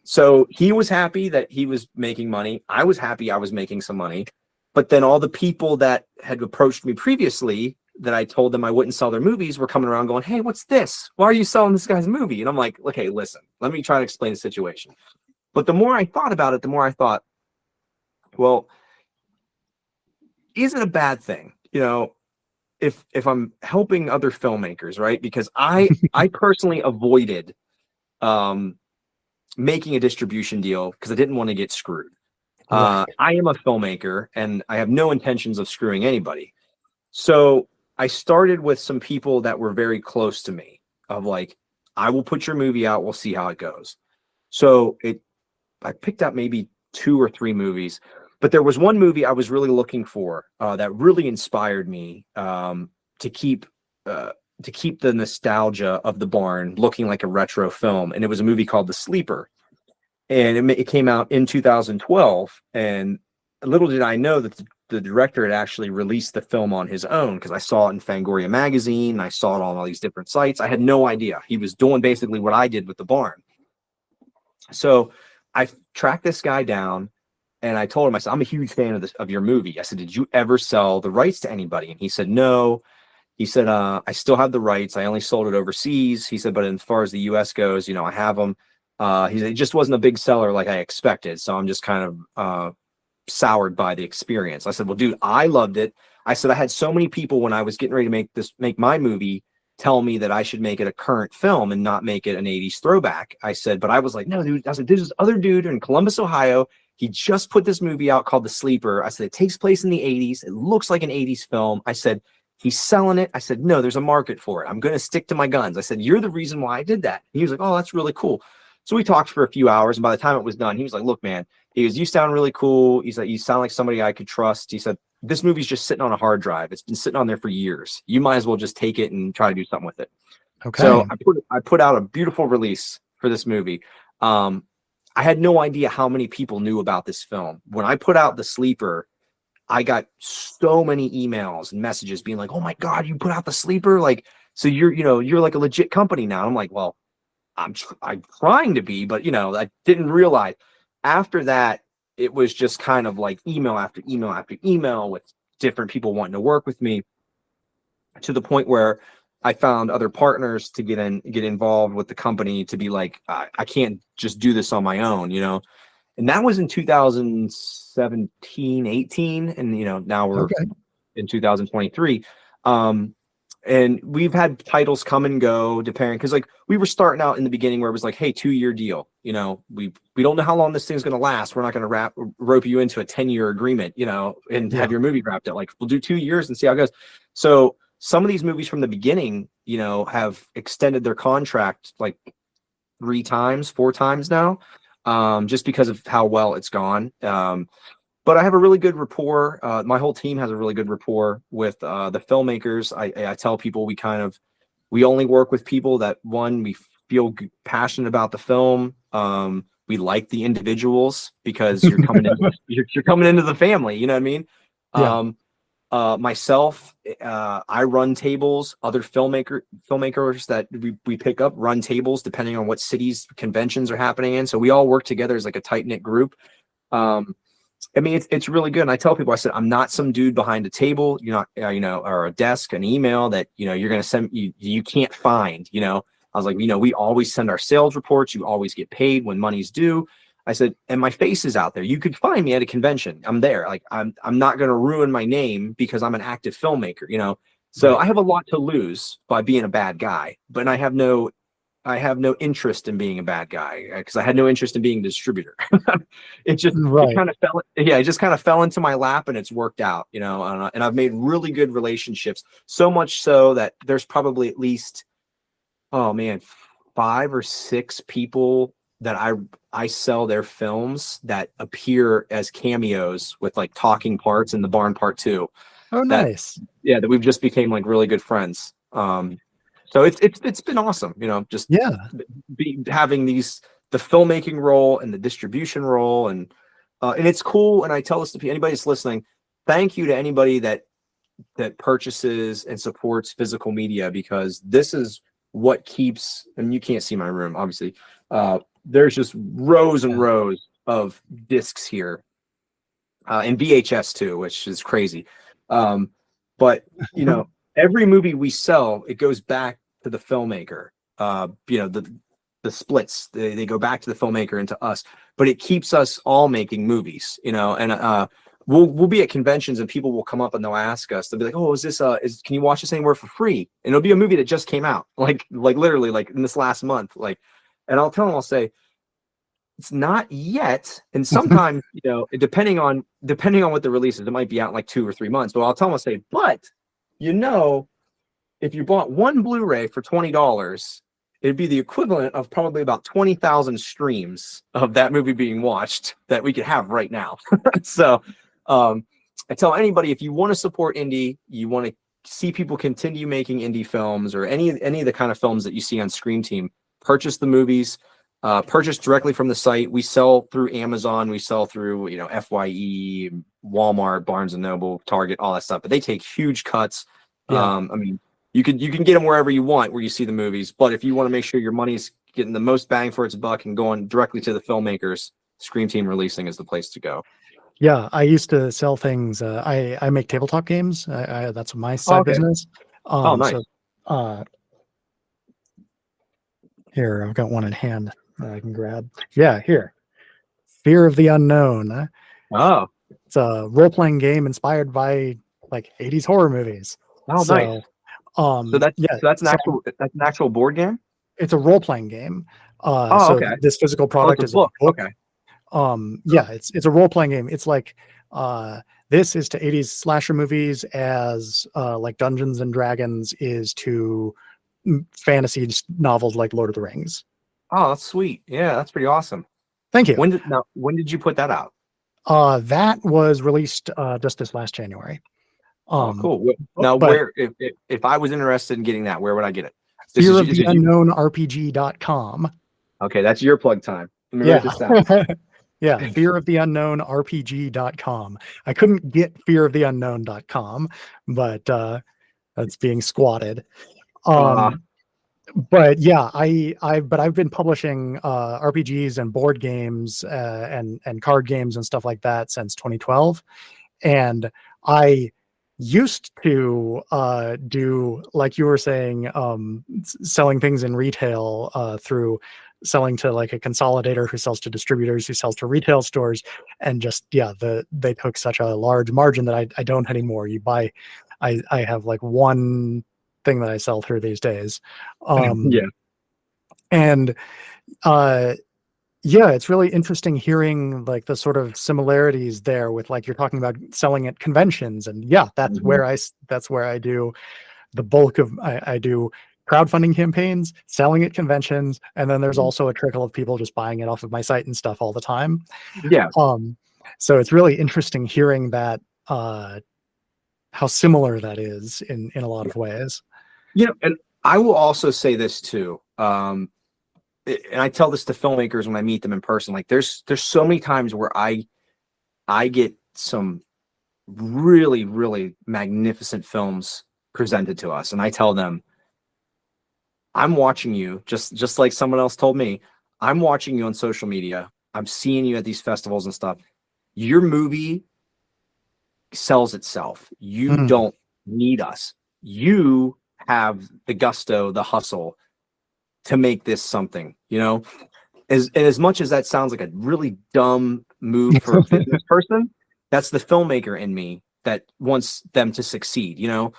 So he was happy that he was making money. I was happy I was making some money. But then all the people that had approached me previously that I told them I wouldn't sell their movies were coming around going, hey, what's this? Why are you selling this guy's movie? And I'm like, okay, listen, let me try to explain the situation. But the more I thought about it, the more I thought, well, is it a bad thing? If I'm helping other filmmakers, right? Because I personally avoided making a distribution deal because I didn't want to get screwed. I am a filmmaker and I have no intentions of screwing anybody. So I started with some people that were very close to me of like, I will put your movie out. We'll see how it goes. So I picked up maybe 2 or 3 movies, but there was one movie I was really looking for that really inspired me to keep the nostalgia of the Barn looking like a retro film. And it was a movie called The Sleeper. And it came out in 2012. And little did I know that the director had actually released the film on his own, because I saw it in Fangoria magazine. I saw it on all these different sites. I had no idea. He was doing basically what I did with the Barn. So I tracked this guy down and I told him, I said, I'm a huge fan of your movie. I said, did you ever sell the rights to anybody? And he said, no. He said, I still have the rights. I only sold it overseas. He said, but as far as the US goes, I have them. He said, it just wasn't a big seller like I expected. So I'm just kind of soured by the experience. I said, well, dude, I loved it. I said, I had so many people when I was getting ready to make my movie tell me that I should make it a current film and not make it an 80s throwback. I said, but I was like, no, dude. I said, there's this other dude in Columbus, Ohio. He just put this movie out called The Sleeper. I said, it takes place in the 80s. It looks like an 80s film. I said, he's selling it. I said, no, there's a market for it. I'm going to stick to my guns. I said, you're the reason why I did that. He was like, oh, that's really cool. So we talked for a few hours. And by the time it was done, he was like, look, man, he goes, you sound really cool. He's like, you sound like somebody I could trust. He said, this movie's just sitting on a hard drive. It's been sitting on there for years. You might as well just take it and try to do something with it. Okay. So I put out a beautiful release for this movie. I had no idea how many people knew about this film. When I put out The Sleeper, I got so many emails and messages being like, oh my God, you put out The Sleeper? Like, so you're like a legit company now. And I'm like, well, I'm trying to be, but I didn't realize. After that, it was just kind of like email after email after email with different people wanting to work with me, to the point where I found other partners to get involved with the company, to be like, I can't just do this on my own, and that was in 2017, 18. And, now we're in 2023. And we've had titles come and go depending, because like we were starting out in the beginning where it was like, hey, 2-year deal. We don't know how long this thing's going to last. We're not going to rope you into a 10-year agreement, and have your movie wrapped up. Like, we'll do 2 years and see how it goes. So some of these movies from the beginning, have extended their contract like 3 times, 4 times now, just because of how well it's gone. But I have a really good rapport. My whole team has a really good rapport with the filmmakers. I tell people we only work with people that, one, we feel passionate about the film, we like the individuals because you're coming into you're coming into the family. You know what I mean? Yeah. Myself, I run tables. Other filmmakers that we pick up run tables depending on what cities conventions are happening in. So we all work together as like a tight knit group. I mean, it's really good. And I tell people, I said, I'm not some dude behind a table, you're not, or a desk, an email that, you're going to send you can't find, I was like, we always send our sales reports. You always get paid when money's due. I said, and my face is out there. You could find me at a convention. I'm there. Like, I'm not going to ruin my name because I'm an active filmmaker, So Right. I have a lot to lose by being a bad guy, but I have no interest in being a bad guy because I had no interest in being a distributor. It Right. kind of fell. Yeah, it just kind of fell into my lap and it's worked out, and I've made really good relationships. So much so that there's probably at least, oh man, 5 or 6 people that I sell their films that appear as cameos with like talking parts in The Barn Part 2. Oh, That nice. yeah, that we've just became like really good friends. So it's been awesome, just Yeah. having the filmmaking role and the distribution role, and it's cool. And I tell this to anybody that's listening, thank you to anybody that purchases and supports physical media, because this is what keeps, and you can't see my room, obviously. There's just rows and rows of discs here, and VHS too, which is crazy. But every movie we sell, it goes back to the filmmaker. The splits, they go back to the filmmaker and to us, but it keeps us all making movies, and we'll be at conventions and people will come up and they'll ask us, they'll be like, oh, can you watch this anywhere for free? And it'll be a movie that just came out, like literally like in this last month, and I'll tell them, I'll say, it's not yet. And sometimes, depending on what the release is, it might be out in like 2 or 3 months. But I'll tell them, I'll say, but if you bought one Blu-ray for $20, it'd be the equivalent of probably about 20,000 streams of that movie being watched that we could have right now. So I tell anybody, if you want to support indie, you want to see people continue making indie films or any of the kind of films that you see on Scream Team, purchase the movies. Purchase directly from the site. We sell through Amazon. We sell through, FYE, Walmart, Barnes and Noble, Target, all that stuff. But they take huge cuts. Yeah. I mean, you can get them wherever you want, where you see the movies. But if you want to make sure your money's getting the most bang for its buck and going directly to the filmmakers, Scream Team Releasing is the place to go. Yeah, I used to sell things. I make tabletop games. That's my side business. Nice. So, here, I've got one in hand that I can grab. Yeah, here. Fear of the Unknown. Oh. It's a role-playing game inspired by like 80s horror movies. Oh, so, nice. So that's an actual board game? It's a role-playing game. Okay. This physical product is a book. Okay. Yeah, it's a role-playing game. It's like this is to 80s slasher movies as like Dungeons and Dragons is to fantasy novels like Lord of the Rings. Oh, that's sweet. Yeah, that's pretty awesome. Thank you. When did you put that out? That was released just this last January. Cool. Now, where if I was interested in getting that, where would I get it? fearoftheunknownrpg.com. Okay, that's your plug time. Let me write this down. Yeah, fearoftheunknownrpg.com. I couldn't get fearoftheunknown.com, but that's being squatted. But yeah, I've been publishing RPGs and board games and card games and stuff like that since 2012, and I used to do, like you were saying, selling things in retail through selling to like a consolidator who sells to distributors who sells to retail stores, and just they took such a large margin that I don't anymore. I have like one thing that I sell through these days. And it's really interesting hearing like the sort of similarities there with, like, you're talking about selling at conventions, and that's where I do the bulk of I do crowdfunding campaigns, selling at conventions, and then there's also a trickle of people just buying it off of my site and stuff all the time. So it's really interesting hearing that how similar that is in a lot of ways. And I will also say this too. and I tell this to filmmakers when I meet them in person, like there's so many times where I get some really, really magnificent films presented to us, and I tell them, I'm watching you, just like someone else told me, I'm watching you on social media. I'm seeing you at these festivals and stuff. Your movie sells itself. You don't need us. You have the gusto, the hustle to make this something, you know? As much as that sounds like a really dumb move for a business person, that's the filmmaker in me that wants them to succeed, you know?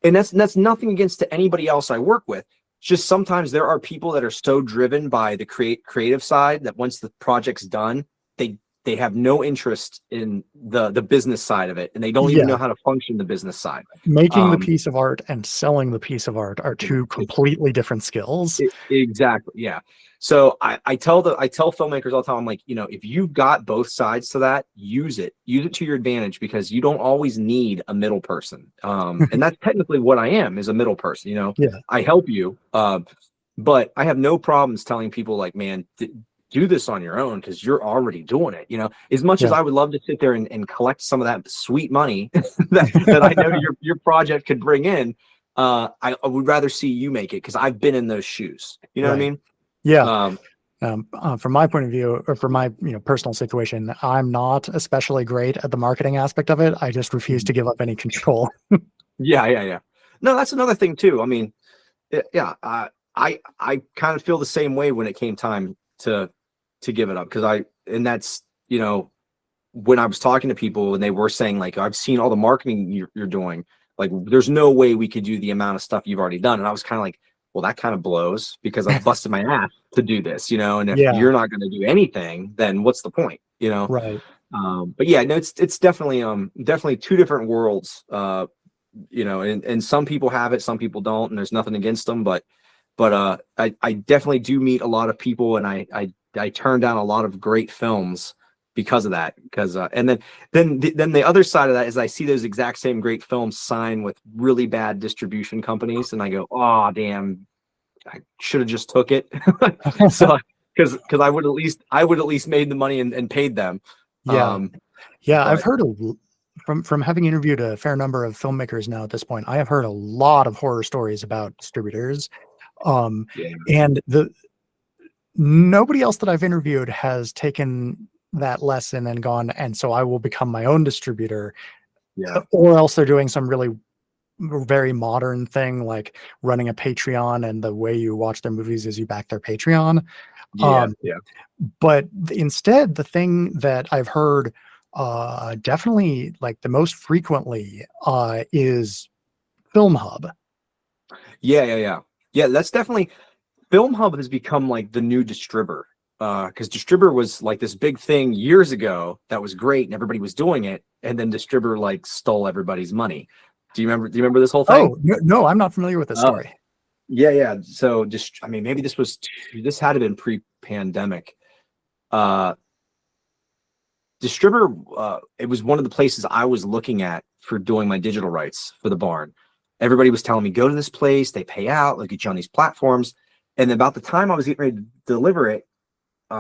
And that's nothing against to anybody else I work with. Just sometimes there are people that are so driven by the creative side that once the project's done, they have no interest in the business side of it, and they don't even know how to function the business side. Making the piece of art and selling the piece of art are two completely different skills. Exactly. Yeah. So I tell filmmakers all the time, I'm like, you know, if you've got both sides to that, use it to your advantage, because you don't always need a middle person. And that's technically what I am, is a middle person, you know. I help you. But I have no problems telling people, like, man, do this on your own, because you're already doing it, you know. As much as I would love to sit there and collect some of that sweet money that I know your project could bring in, I would rather see you make it, because I've been in those shoes, you know what I mean? From my point of view, or from my personal situation, I'm not especially great at the marketing aspect of it. I just refuse to give up any control. Yeah. No, that's another thing too. I mean, I kind of feel the same way when it came time to give it up, because that's, you know, when I was talking to people and they were saying, like, I've seen all the marketing you're doing, like, there's no way we could do the amount of stuff you've already done. And I was kind of like, well, that kind of blows, because I've busted my ass to do this, you know, and if you're not going to do anything, then what's the point, you know? Right. But yeah, no, it's definitely two different worlds, you know, and some people have it, some people don't, and there's nothing against them, but I definitely do meet a lot of people, and I turn down a lot of great films because of that. Because and then the other side of that is I see those exact same great films sign with really bad distribution companies, and I go, oh damn, I should have just took it. So because I would at least made the money and paid them. I've heard from having interviewed a fair number of filmmakers now at this point, I have heard a lot of horror stories about distributors. And nobody else that I've interviewed has taken that lesson and gone, and so I will become my own distributor. Or else they're doing some really very modern thing, like running a Patreon, and the way you watch their movies is you back their Patreon. But instead, the thing that I've heard definitely, like, the most frequently is Film Hub. Yeah, that's definitely, Film Hub has become like the new Distributor, because Distributor was like this big thing years ago that was great and everybody was doing it, and then Distributor like stole everybody's money. Do you remember this whole thing? Oh no, I'm not familiar with this story. Yeah. So just, I mean, maybe this had to been pre-pandemic. Distributor, it was one of the places I was looking at for doing my digital rights for the barn. Everybody was telling me, go to this place, they pay out, they'll get you on these platforms. And about the time I was getting ready to deliver it,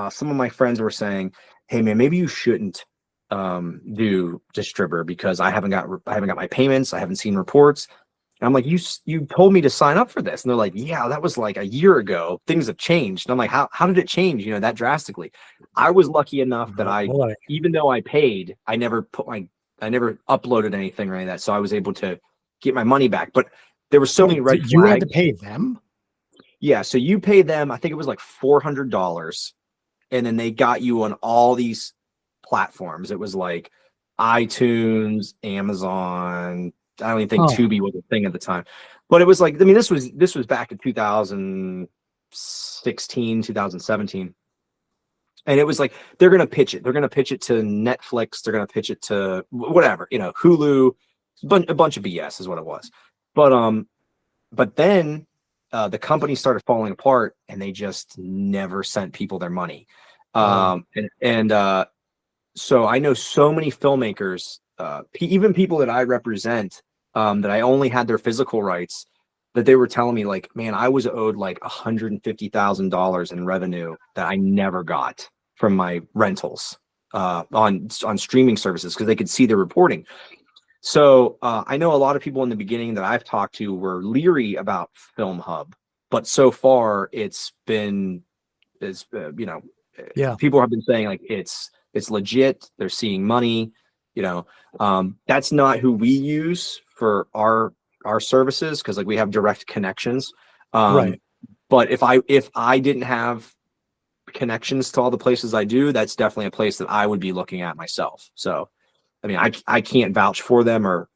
some of my friends were saying, hey man, maybe you shouldn't do Distributor, because I haven't got my payments, I haven't seen reports. And I'm like, you told me to sign up for this. And they're like, yeah, that was like a year ago. Things have changed. And I'm like, how did it change, you know, that drastically? I was lucky enough that even though I paid, I never uploaded anything or any of that. So I was able to get my money back. But there were so many red flags. You had to pay them? Yeah. So you pay them, I think it was like $400. And then they got you on all these platforms. It was like iTunes, Amazon. I don't even think Tubi was a thing at the time, but it was like, I mean, this was back in 2016, 2017. And it was like, they're going to pitch it. They're going to pitch it to Netflix. They're going to pitch it to whatever, you know, Hulu, a bunch of BS is what it was. But then the company started falling apart, and they just never sent people their money. So I know so many filmmakers, even people that I represent, that I only had their physical rights, that they were telling me like, man, I was owed like $150,000 in revenue that I never got from my rentals on streaming services because they could see the reporting. So I know a lot of people in the beginning that I've talked to were leery about Film Hub, but so far it's been, people have been saying like it's legit. They're seeing money. That's not who we use for our services because like we have direct connections. Right. But if I didn't have connections to all the places I do, that's definitely a place that I would be looking at myself. So, I mean, I can't vouch for them or,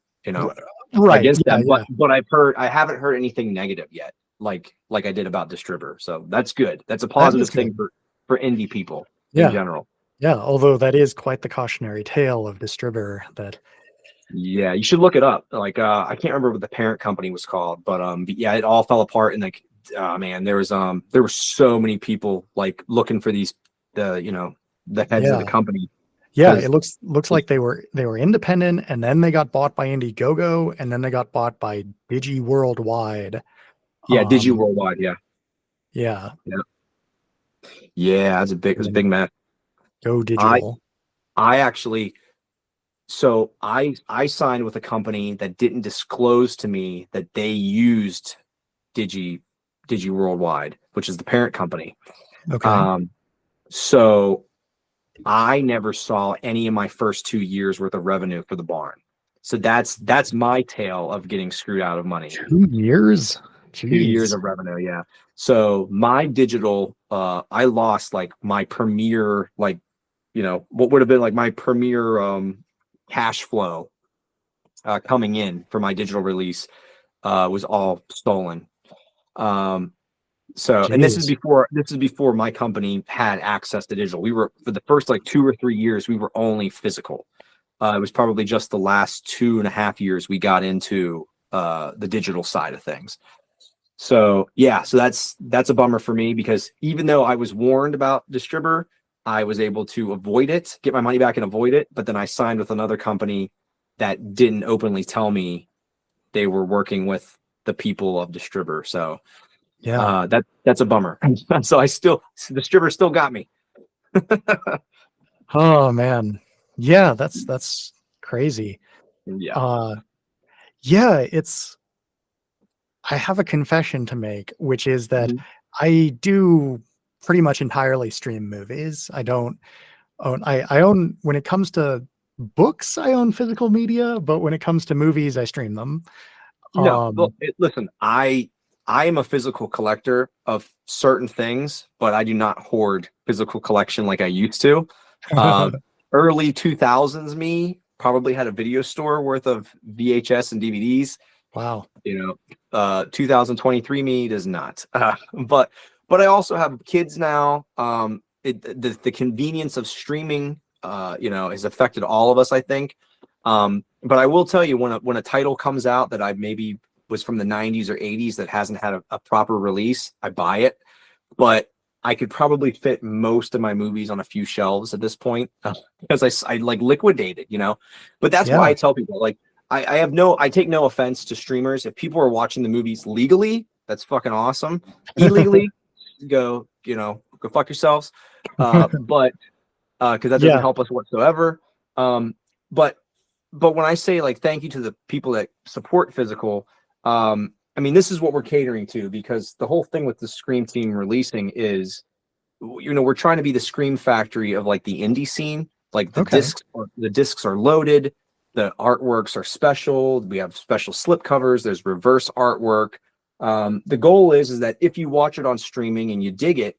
right. against them, but I haven't heard anything negative yet, like I did about Distributor. So that's good. That's a positive thing for indie people in general. Yeah. Although that is quite the cautionary tale of Distributor that. Yeah, you should look it up. Like, I can't remember what the parent company was called, but yeah, it all fell apart. And like, man, there were so many people like looking for the heads of the company. Yeah, it looks like they were independent, and then they got bought by Indiegogo, and then they got bought by Digi Worldwide. Yeah, Digi Worldwide. Yeah. It was a big mess. Go digital. I actually. So I signed with a company that didn't disclose to me that they used Digi Worldwide, which is the parent company. Okay. So I never saw any of my first 2 years worth of revenue for the barn. So that's my tale of getting screwed out of money. 2 years? Jeez. 2 years of revenue, yeah. So my digital, I lost like my premier, like, what would have been like my premier cash flow coming in for my digital release was all stolen. And this is before my company had access to digital. We were, for the first like 2 or 3 years, we were only physical. It was probably just the last 2.5 years we got into the digital side of things. So yeah, so that's a bummer for me because even though I was warned about Distributor, I was able to avoid it, get my money back and avoid it. But then I signed with another company that didn't openly tell me they were working with the people of Distributor. So yeah, that's a bummer. So Distributor still got me. Oh man. Yeah, that's crazy. Yeah. I have a confession to make, which is that I do pretty much entirely stream movies. I don't own, I own, when it comes to books, I own physical media, but when it comes to movies, I stream them. Listen, I am a physical collector of certain things, but I do not hoard physical collection like I used to. Early 2000s me probably had a video store worth of VHS and DVDs. Wow. 2023 me does not. But I also have kids now. The convenience of streaming, has affected all of us, I think. But I will tell you, when a title comes out that I maybe was from the 90s or 80s that hasn't had a proper release, I buy it. But I could probably fit most of my movies on a few shelves at this point because I like liquidated, But that's why I tell people, like, I take no offense to streamers. If people are watching the movies legally, that's fucking awesome. Illegally, go fuck yourselves. But because that doesn't help us whatsoever. But when I say like thank you to the people that support physical, I mean, this is what we're catering to, because the whole thing with the Scream team releasing is, we're trying to be the Scream factory of like the indie scene. Like the discs are loaded, the artworks are special. We have special slip covers. There's reverse artwork. The goal is that if you watch it on streaming and you dig it,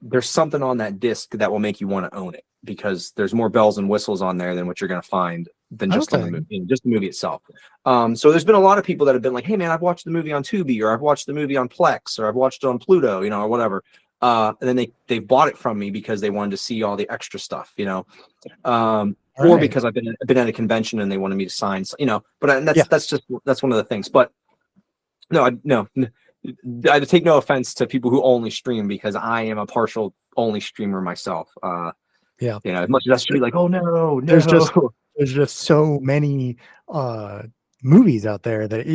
there's something on that disc that will make you want to own it, because there's more bells and whistles on there than what you're going to find than just on the movie, just the movie itself. So there's been a lot of people that have been like, hey man, I've watched the movie on Tubi, or I've watched the movie on Plex, or I've watched it on Pluto, or whatever. And then they've bought it from me because they wanted to see all the extra stuff, or because I've been at a convention and they wanted me to sign, but that's one of the things. But no, I take no offense to people who only stream, because I am a partial only streamer myself. As much as that should be like, oh no, there's just so many movies out there that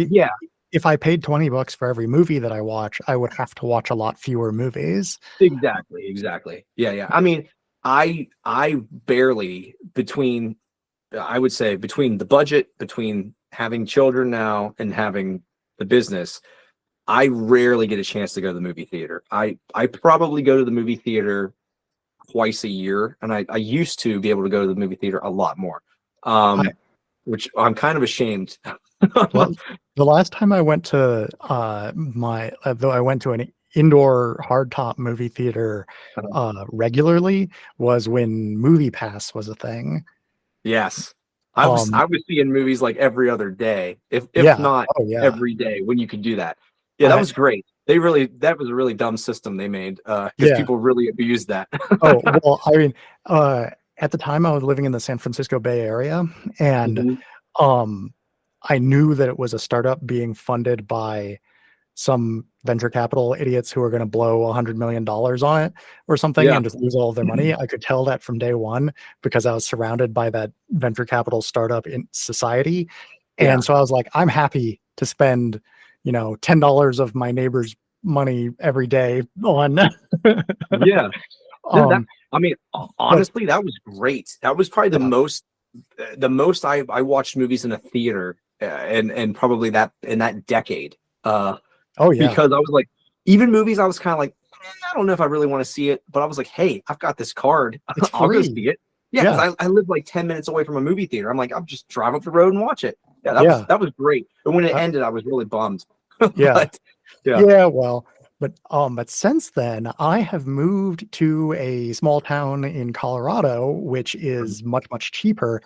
if I paid $20 for every movie that I watch, I would have to watch a lot fewer movies. Exactly. Yeah. I mean, I barely between I would say between the budget, between having children now and having the business, I rarely get a chance to go to the movie theater. I probably go to the movie theater twice a year, and I used to be able to go to the movie theater a lot more, I, which I'm kind of ashamed. well, the last time I went to though I went to an indoor hardtop movie theater regularly was when Movie Pass was a thing. Yes. I was seeing movies like every other day, if Yeah. not Oh yeah. every day when you could do that. Yeah, that was great. That was a really dumb system they made because Yeah. people really abused that. Oh, well, I mean, at the time I was living in the San Francisco Bay Area, and Mhm. um, I knew that it was a startup being funded by some venture capital idiots who are going to blow $100 million on it or something Yeah. and just lose all of their money. I could tell that from day one because I was surrounded by that venture capital startup in society. Yeah. And so I was like, I'm happy to spend, $10 of my neighbor's money every day on Yeah. No, that um I mean, but honestly, that was great. That was probably yeah. the most I watched movies in a theater, and probably that in that decade. Oh yeah. Because I was like, even movies, I was kind of like, I don't know if I really want to see it, but I was like, hey, I've got this card, It's I'll go free. see it. Yeah, because Yeah. I live like 10 minutes away from a movie theater. I'm like, I'll just drive up the road and watch it. Yeah, Yeah. that was great. And when it Uh, ended, I was really bummed. yeah. But yeah. Yeah, well, but since then I have moved to a small town in Colorado, which is much, much cheaper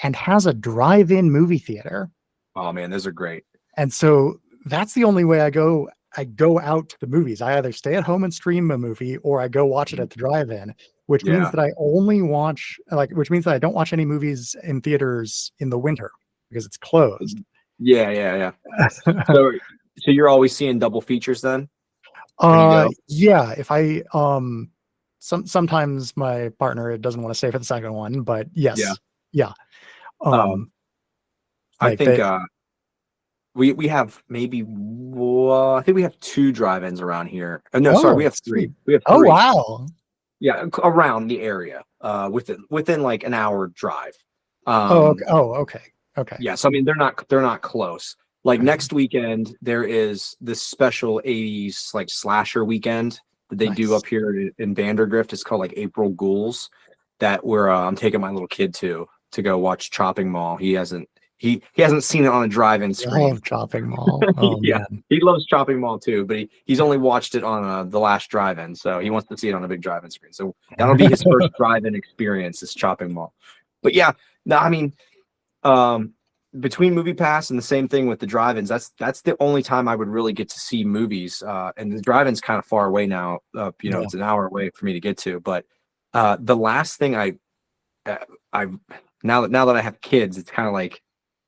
and has a drive-in movie theater. Oh man, those are great. And so that's the only way I go out to the movies. I either stay at home and stream a movie or I go watch it at the drive-in, which means Yeah. that I only watch which means that I don't watch any movies in theaters in the winter because it's closed. Yeah. So so you're always seeing double features then when you go? Yeah, if I sometimes my partner doesn't want to stay for the second one, but Yeah. yes. Yeah. Um Um, I like think they we have maybe I think we have two drive-ins around here. No, sorry, we Oh, have three. sweet. We have Oh three. wow. Yeah, around the area. Within like an hour drive. Oh okay. Um, Oh, okay. Okay. yeah, so I mean they're not close. Like next weekend there is this special 80s like slasher weekend that they do Nice. up here in Vandergrift. It's called like April Ghouls that we're I'm taking my little kid to go watch Chopping Mall. He hasn't seen it on a drive-in screen. Love Chopping Mall. Oh Yeah, man. he loves Chopping Mall too, but he's only watched it on the last drive-in, so he wants to see it on a big drive-in screen. So that'll be his first drive-in experience is Chopping Mall. But yeah, no, I mean, um, between Movie Pass and the same thing with the drive-ins, that's the only time I would really get to see movies. And the drive-in's kind of far away now. Yeah. It's an hour away for me to get to. But the last thing I now that I have kids, it's kind of like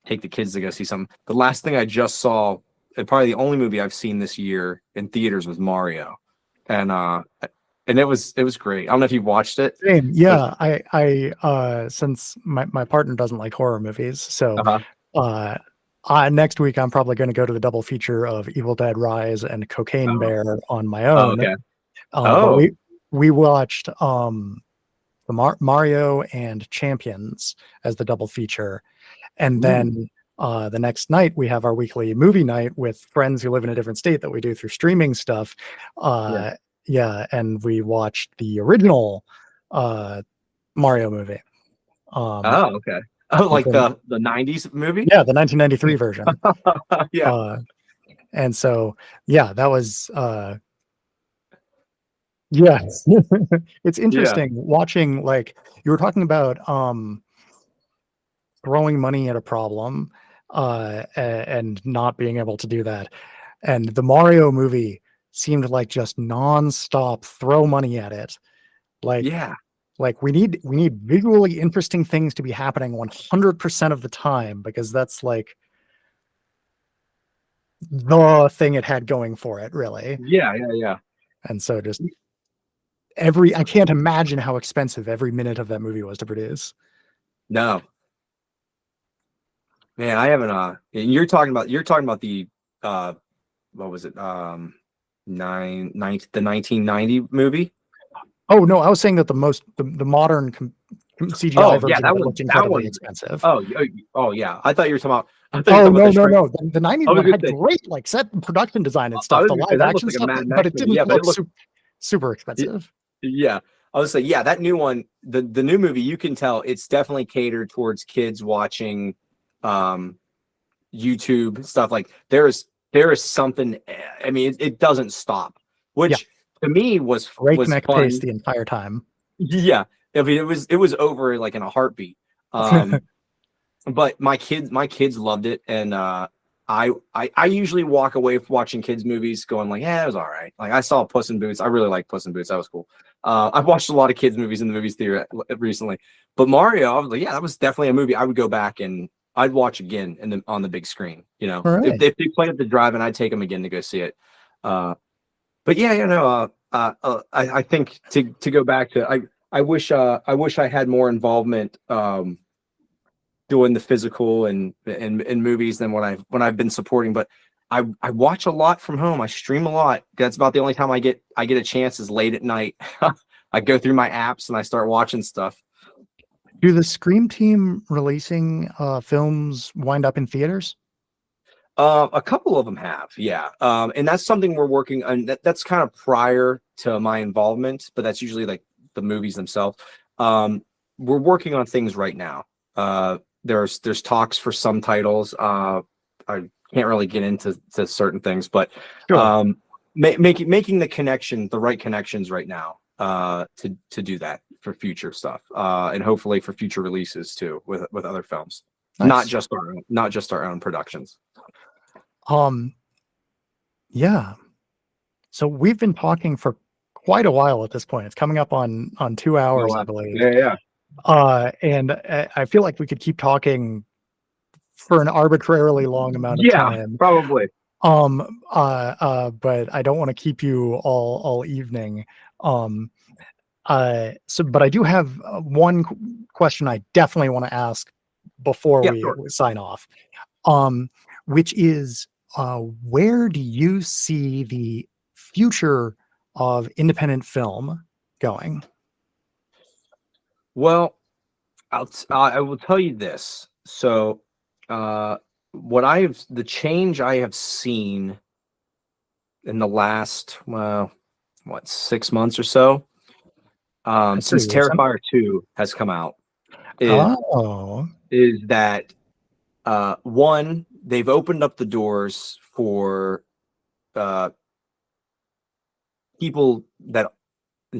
take the kids to go see something. The last thing I just saw, and probably the only movie I've seen this year in theaters was Mario, and it was great. I don't know if you've watched it. Same. Yeah. I since my partner doesn't like horror movies, so Uh-huh. uh next week I'm probably going to go to the double feature of Evil Dead Rise and Cocaine Oh, Bear on my oh, own. okay. But Oh, we watched the Mario and Champions as the double feature, and ooh, then the next night we have our weekly movie night with friends who live in a different state that we do through streaming stuff. yeah. Yeah, and we watched the original uh, Mario movie. Um, Oh, okay. Oh, like from, the '90s movie. yeah, the 1993 version. Yeah. Uh, and so yeah, that was yeah. It's Yeah. interesting watching, like you were talking about throwing money at a problem and not being able to do that. And the Mario movie seemed like just nonstop throw money at it. Like Yeah. we need visually interesting things to be happening 100% of the time because that's like the thing it had going for it, really. Yeah. And so just I can't imagine how expensive every minute of that movie was to produce. No, man, I haven't. And you're talking about what was it? The 1990 movie. Oh no, I was saying that the modern CGI version of it looked incredibly expensive. Oh yeah, I thought you were talking about. Oh no. The 90s one had great like set and production design and stuff. The live action stuff, but it didn't look super expensive. Yeah, I was say that new one, the new movie, you can tell it's definitely catered towards kids watching YouTube stuff. Like there is something. I mean, it doesn't stop, which to me was breakneck fun. pace the entire time. Yeah, I mean, it was over like in a heartbeat. But my kids loved it, and I usually walk away from watching kids movies going like, yeah, it was all right. Like I saw Puss in Boots. I really like Puss in Boots. That was cool. I've watched a lot of kids movies in the movies theater recently, but Mario, I was like, yeah, that was definitely a movie I would go back and I'd watch again on the big screen. You know, if they played at the drive-in, I'd take them again to go see it. But yeah, you know, I think to go back to I wish I had more involvement doing the physical and movies than what I've been supporting. But I watch a lot from home. I stream a lot. That's about the only time I get a chance is late at night. I go through my apps and I start watching stuff. Do the Scream team releasing films wind up in theaters? A couple of them have, yeah. And that's something we're working on. That's kind of prior to my involvement, but that's usually like the movies themselves. We're working on things right now. There's talks for some titles. I can't really get into certain things, but making the right connections right now to do that for future stuff, and hopefully for future releases too with other films. Nice. Not just our own productions. Yeah. So we've been talking for quite a while at this point. It's coming up on 2 hours, I believe. Yeah. And I feel like we could keep talking for an arbitrarily long amount of time. Probably. But I don't want to keep you all evening. But I do have one question I definitely want to ask before we sign off. Which is, where do you see the future of independent film going? Well, I will tell you this. So, the change I have seen in the last 6 months or so, since Terrifier 2 has come out, is that one, they've opened up the doors for people that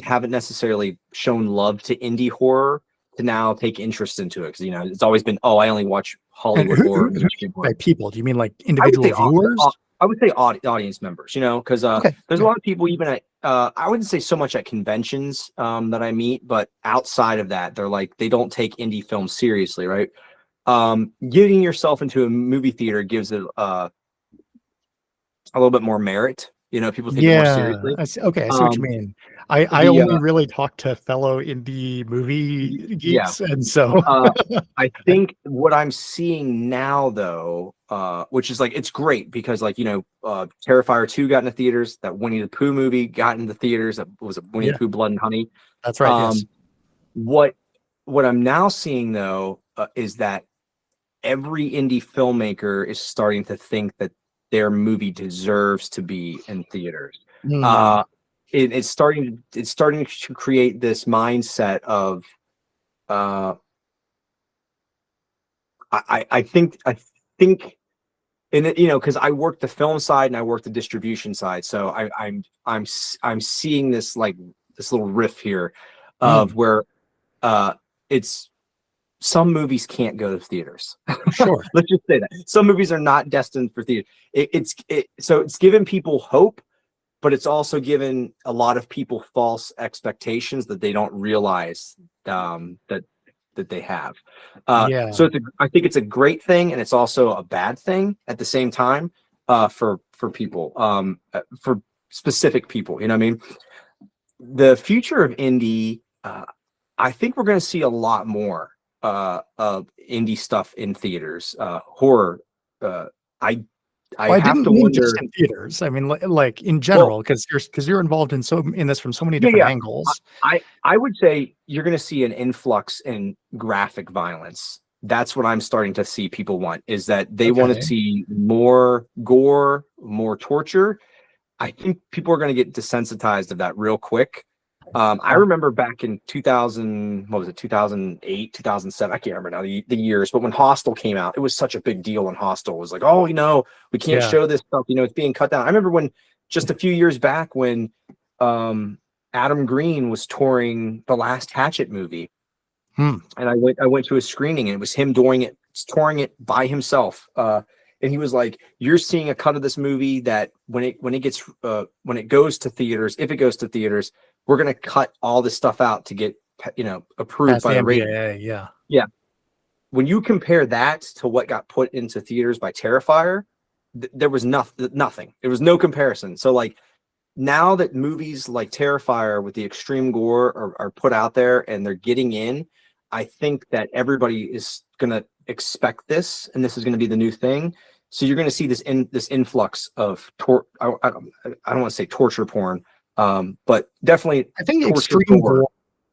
haven't necessarily shown love to indie horror to now take interest into it, because you know it's always been, I only watch Hollywood horror. By people, do you mean like individual viewers? I would say audience members, you know, because there's a lot of people even at I wouldn't say so much at conventions that I meet, but outside of that, they're like, they don't take indie films seriously, right? Getting yourself into a movie theater gives it a little bit more merit. You know, people take it more seriously. I see what you mean. I only really talk to fellow indie movie geeks, and so I think what I'm seeing now, though, which is like, it's great because, like, you know, Terrifier 2 got into theaters. That Winnie the Pooh movie got into theaters. That was Winnie the Pooh, Blood and Honey. That's right. Yes. What I'm now seeing, though, is that every indie filmmaker is starting to think that their movie deserves to be in theaters. It's starting to create this mindset of I think and you know, because I work the film side and I work the distribution side, so I'm seeing this, like, this little riff here of where it's, some movies can't go to theaters. Sure. Let's just say that some movies are not destined for theater. So it's given people hope, but it's also given a lot of people false expectations that they don't realize that they have. So I think it's a great thing, and it's also a bad thing at the same time for people, for specific people. You know what I mean? The future of indie, I think we're going to see a lot more of indie stuff in theaters. Horror, I I Well, I have didn't to mean just wonder. in theaters. I mean, like in Well, general, because you're involved in this from so many yeah, different yeah. angles. I would say you're going to see an influx in graphic violence. That's what I'm starting to see people want, is that they want to Okay. see more gore, more torture. I think people are going to get desensitized of that real quick. I remember back in 2000, what was it, 2008, 2007? I can't remember now the years, but when Hostel came out, it was such a big deal when Hostel was like, oh, we can't Yeah. show this stuff, it's being cut down. I remember when just a few years back when Adam Green was touring the last Hatchet movie, Hmm. and I went to a screening, and it was him touring it by himself. And he was like, "You're seeing a cut of this movie that when it goes to theaters, if it goes to theaters, we're gonna cut all this stuff out to get approved That's by the the rating." MPAA. Yeah. Yeah. When you compare that to what got put into theaters by Terrifier, there was nothing. There was no comparison. So like now that movies like Terrifier with the extreme gore are put out there and they're getting in, I think that everybody is gonna expect this, and this is gonna be the new thing. So you're gonna see this influx of I don't want to say torture porn, but definitely I think torture gore.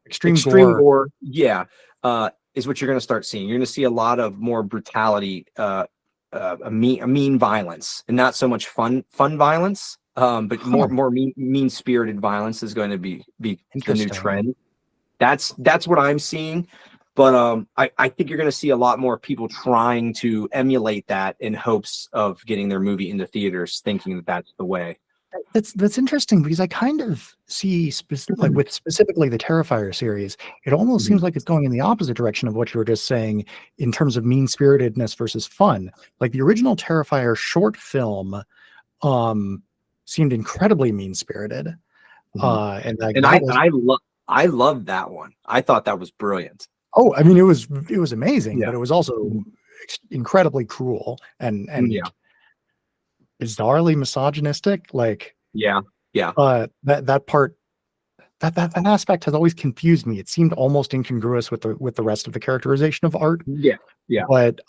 extreme Extreme gore. gore, yeah, is what you're gonna start seeing. You're gonna see a lot of more brutality, a mean violence, and not so much fun violence. But more mean spirited violence is going to be the new trend. That's what I'm seeing. But I think you're going to see a lot more people trying to emulate that in hopes of getting their movie into theaters, thinking that that's the way. That's interesting because I kind of see like with specifically the Terrifier series, it almost seems like it's going in the opposite direction of what you were just saying in terms of mean spiritedness versus fun. Like the original Terrifier short film, seemed incredibly mean spirited, and like And that was. I love that one. I thought that was brilliant. Oh, I mean, it was amazing, Yeah. but it was also incredibly cruel and Yeah. bizarrely misogynistic. Like, Yeah. that part, that aspect has always confused me. It seemed almost incongruous with the rest of the characterization of Art. Yeah. Yeah. But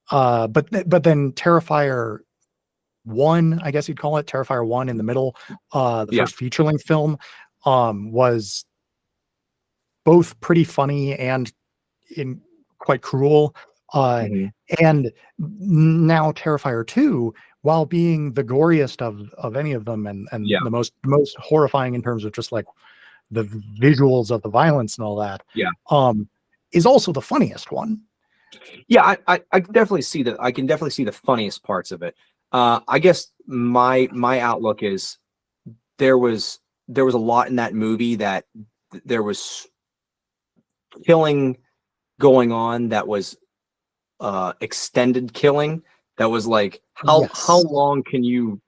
but then Terrifier 1, I guess you'd call it Terrifier 1 in the middle, the Yeah. first feature-length film, was both pretty funny and in quite cruel. And now Terrifier 2, while being the goriest of any of them, and Yeah. the most horrifying in terms of just like the visuals of the violence and all that, Yeah. is also the funniest one. Yeah, I can definitely see that. I can definitely see the funniest parts of it. I guess my outlook is there was a lot in that movie that there was killing going on that was extended killing, that was like how long can you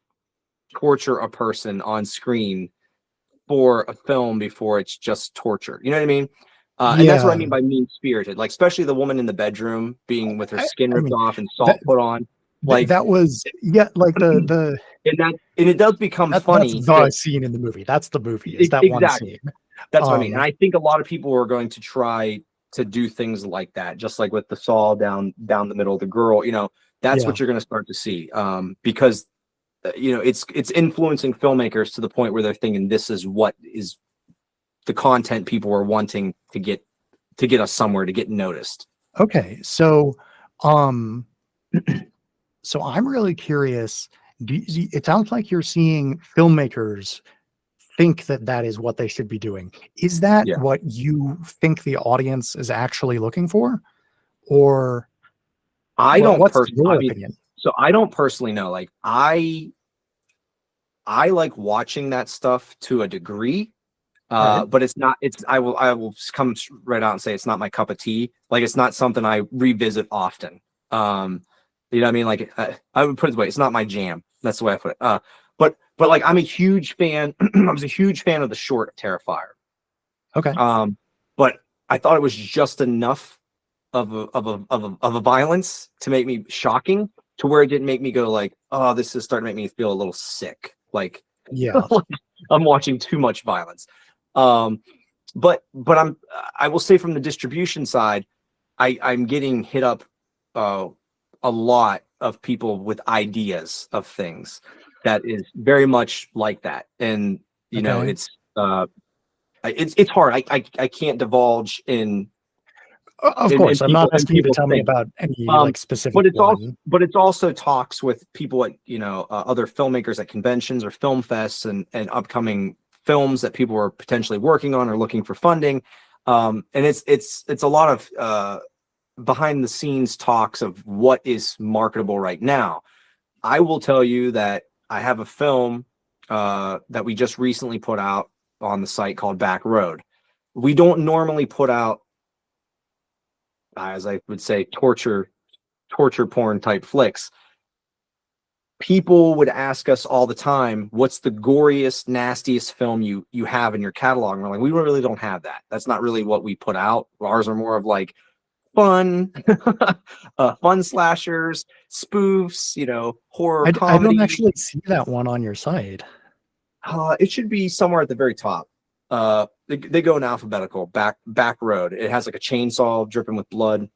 torture a person on screen for a film before it's just torture? You know what I mean? And that's what I mean by mean spirited, like especially the woman in the bedroom being with her skin ripped off and salt put on. Like that was like the and it does become funny. That's the scene in the movie. That's the movie. Is that one scene? That's what I mean. And I think a lot of people are going to try to do things like that, just like with the saw down the middle of the girl. That's what you're going to start to see, because it's influencing filmmakers to the point where they're thinking this is what is the content people are wanting to get us somewhere, to get noticed. Okay, so so I'm really curious. It sounds like you're seeing filmmakers think that is what they should be doing. Is that what you think the audience is actually looking for? Or I don't what's personally, your opinion? So I don't personally know. Like I like watching that stuff to a degree. But I will come right out and say it's not my cup of tea. Like it's not something I revisit often. You know what I mean? Like I would put it this way, it's not my jam. That's the way I put it. But like I'm a huge fan. I was a huge fan of the short Terrifier. Okay. But I thought it was just enough of a violence to make me shocking, to where it didn't make me go like, oh, this is starting to make me feel a little sick. Like, like I'm watching too much violence. But I will say from the distribution side, I'm getting hit up a lot of people with ideas of things that is very much like that. And you know, it's hard. I can't divulge in Of course, I'm not asking you to tell me things. about any like specific but it's one. it's also talks with people at, you know, other filmmakers at conventions or film fests, and upcoming films that people are potentially working on or looking for funding. And it's a lot of behind the scenes talks of what is marketable right now. I will tell you that I have a film that we just recently put out on the site called Back Road. We don't normally put out, as I would say, torture porn type flicks. People would ask us all the time, what's the goriest, nastiest film you have in your catalog? And we're like, we really don't have that. That's not really what we put out. Ours are more of like fun, fun slashers, spoofs, you know, horror comedy. I don't actually see that one on your site. It should be somewhere at the very top. They go in alphabetical. Back Road. It has like a chainsaw dripping with blood.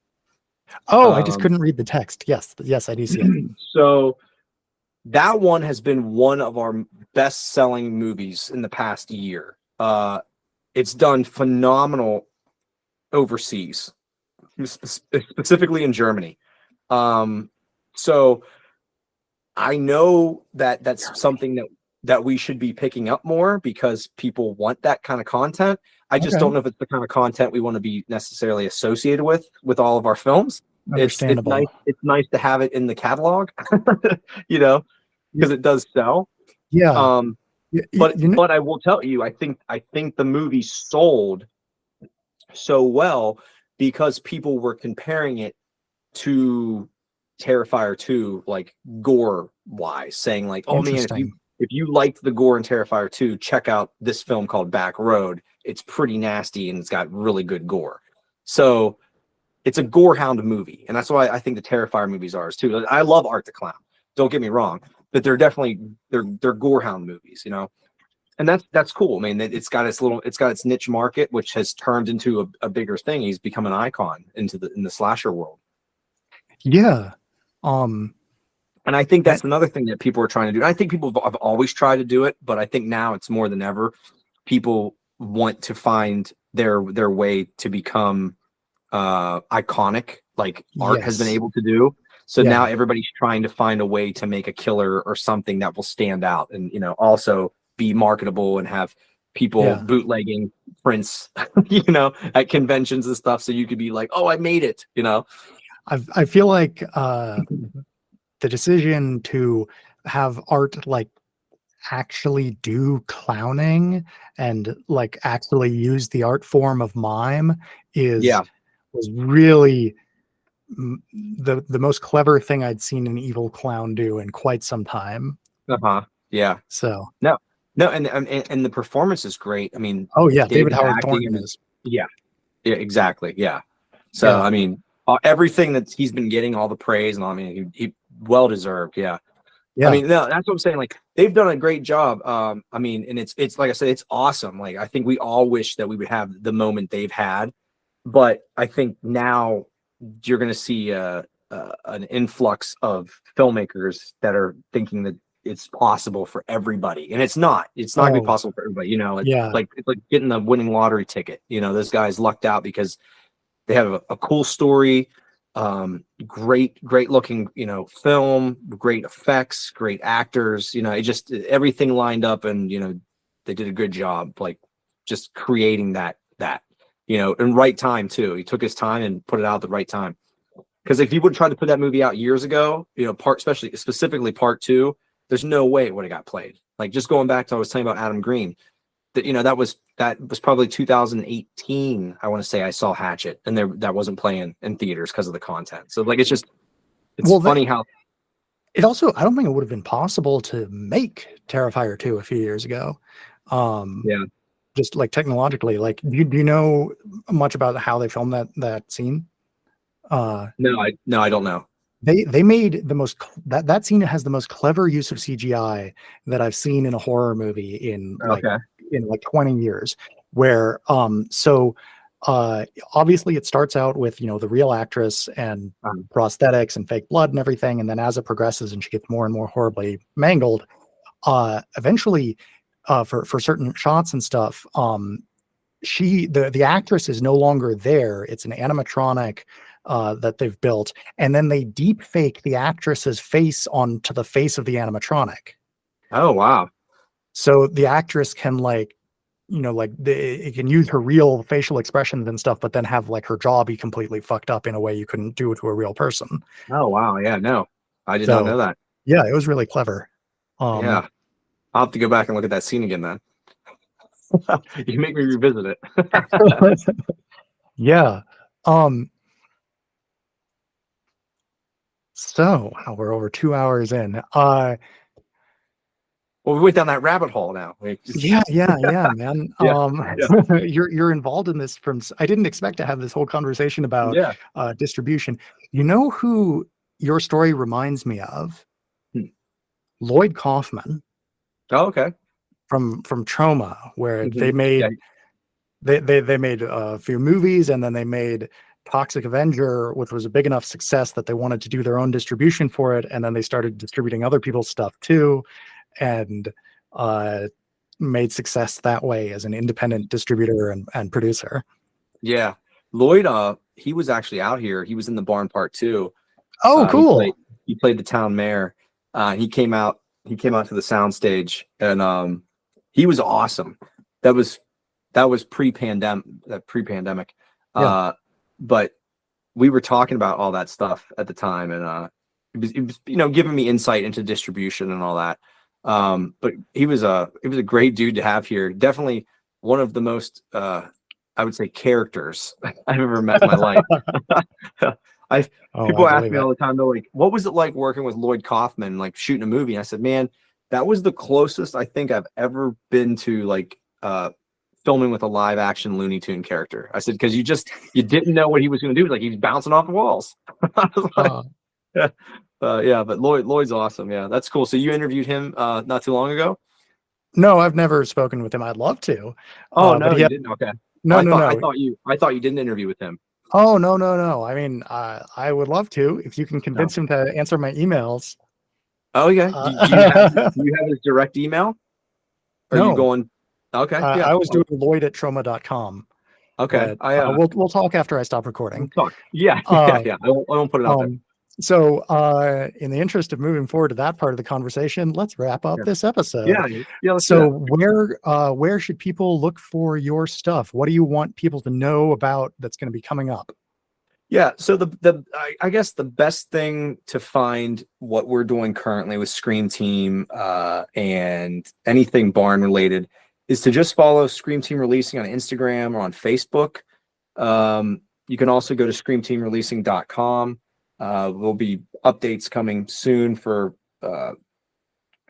Oh, I just couldn't read the text. Yes, I do see it. So that one has been one of our best-selling movies in the past year. It's done phenomenal overseas, specifically in Germany. So I know that that's something that we should be picking up more, because people want that kind of content. I just don't know if it's the kind of content we want to be necessarily associated with all of our films. Understandable. It's nice to have it in the catalog, you know, because it does sell. Yeah. But I will tell you, I think the movie sold so well because people were comparing it to Terrifier 2, like gore wise, saying like, oh man, if you liked the gore in Terrifier 2, check out this film called Back Road. It's pretty nasty and it's got really good gore. So it's a gorehound movie, and that's why I think the Terrifier movies are too. I love Art the Clown. Don't get me wrong, but they're definitely they're gorehound movies, you know, and that's cool. I mean, it's got its niche market, which has turned into a bigger thing. He's become an icon in the slasher world. Yeah. And I think that's another thing that people are trying to do. I think people have always tried to do it, but I think now it's more than ever. People want to find their way to become iconic, like art has been able to do. So now everybody's trying to find a way to make a killer or something that will stand out, and you know, also be marketable and have people bootlegging prints, you know, at conventions and stuff. So you could be like, oh, I made it, you know. I feel like the decision to have art like actually do clowning and like actually use the art form of mime was really the most clever thing I'd seen an evil clown do in quite some time. Yeah. So no, and the performance is great. I mean, oh yeah, David Howard Thornton is. Yeah, exactly. Yeah. So I mean, everything that he's been getting, all the praise, and all, I mean, he well deserved. Yeah. I mean, no, that's what I'm saying. Like, they've done a great job. I mean, and it's like I said, it's awesome. Like, I think we all wish that we would have the moment they've had, but I think now you're going to see an influx of filmmakers that are thinking that it's possible for everybody, and it's not gonna be possible for everybody, you know. Like it's like getting the winning lottery ticket, you know. Those guys lucked out because they have a cool story, great looking, you know, film, great effects, great actors, you know. It just, everything lined up, and you know, they did a good job, like just creating that you know, in right time too. He took his time and put it out at the right time, because if he would try to put that movie out years ago, you know, specifically part 2, there's no way it would have got played. Like, just going back to, I was telling you about Adam Green, that, you know, that was probably 2018. I want to say I saw Hatchet, and that wasn't playing in theaters because of the content. So like, it's funny how it also, I don't think it would have been possible to make Terrifier 2 a few years ago. Just like technologically, like, do you know much about how they filmed that scene? No, I don't know. They made the most that scene has the most clever use of CGI that I've seen in a horror movie in like 20 years. Where Obviously it starts out with, the real actress and prosthetics and fake blood and everything, and then as it progresses and she gets more and more horribly mangled, eventually, for certain shots and stuff, the actress is no longer there. It's an animatronic that they've built, and then they deep fake the actress's face onto the face of the animatronic. Oh wow! So the actress can it can use her real facial expressions and stuff, but then have like her jaw be completely fucked up in a way you couldn't do to a real person. Oh wow! Yeah, no, I did not know that. Yeah, it was really clever. Yeah, I'll have to go back and look at that scene again then. You make me revisit it. Yeah. So we're over 2 hours in. Well, we went down that rabbit hole now. Yeah, man. You're involved in this I didn't expect to have this whole conversation about distribution. You know who your story reminds me of? Lloyd Kaufman. Oh, okay. From Trauma, where they made they made a few movies, and then they made Toxic Avenger, which was a big enough success that they wanted to do their own distribution for it, and then they started distributing other people's stuff too, and made success that way as an independent distributor and producer. Yeah, Lloyd, he was actually out here. He was in The Barn Part 2. Oh, cool. He played the town mayor. He came out to the soundstage, and he was awesome. That was pre-pandemic. But we were talking about all that stuff at the time, and it was giving me insight into distribution and all that. But he was a great dude to have here. Definitely one of the most I would say characters I've ever met in my life. People ask me all the time, they're like, what was it like working with Lloyd Kaufman, like shooting a movie? And I said, man, that was the closest I think I've ever been to like filming with a live action Looney Tune character. I said, because you didn't know what he was going to do. Like he was bouncing off the walls. But Lloyd's awesome. Yeah, that's cool. So you interviewed him not too long ago? No, I've never spoken with him. I'd love to. Oh no, you didn't. Okay. No. I thought you didn't interview with him. Oh no. I mean, I would love to if you can convince him to answer my emails. Oh yeah. Do you have his direct email? Are you going? Okay. I was doing Lloyd@trauma.com. Okay. We'll talk after I stop recording. Talk. Yeah. I won't put it out there. So, in the interest of moving forward to that part of the conversation, let's wrap up this episode. Yeah. So, where should people look for your stuff? What do you want people to know about that's going to be coming up? Yeah. So I guess the best thing to find what we're doing currently with Scream Team and anything Barn related is to just follow Scream Team Releasing on Instagram or on Facebook. You can also go to screamteamreleasing.com. There'll be updates coming soon for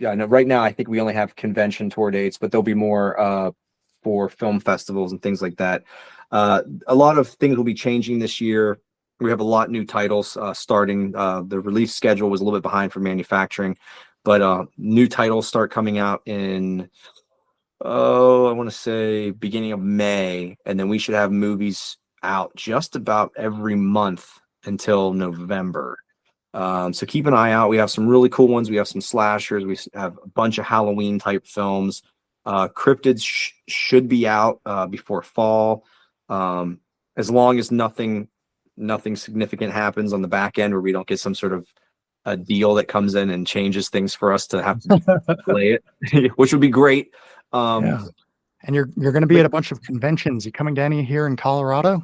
right now I think we only have convention tour dates, but there'll be more for film festivals and things like that. A lot of things will be changing this year. We have a lot of new titles starting. The release schedule was a little bit behind for manufacturing, but new titles start coming out in I want to say beginning of May, and then we should have movies out just about every month until November. So keep an eye out. We have some really cool ones. We have some slashers. We have a bunch of Halloween type films. Cryptids should be out before fall, as long as nothing significant happens on the back end where we don't get some sort of a deal that comes in and changes things for us to have to play it, which would be great. And you're going to be at a bunch of conventions. You coming to any here in Colorado?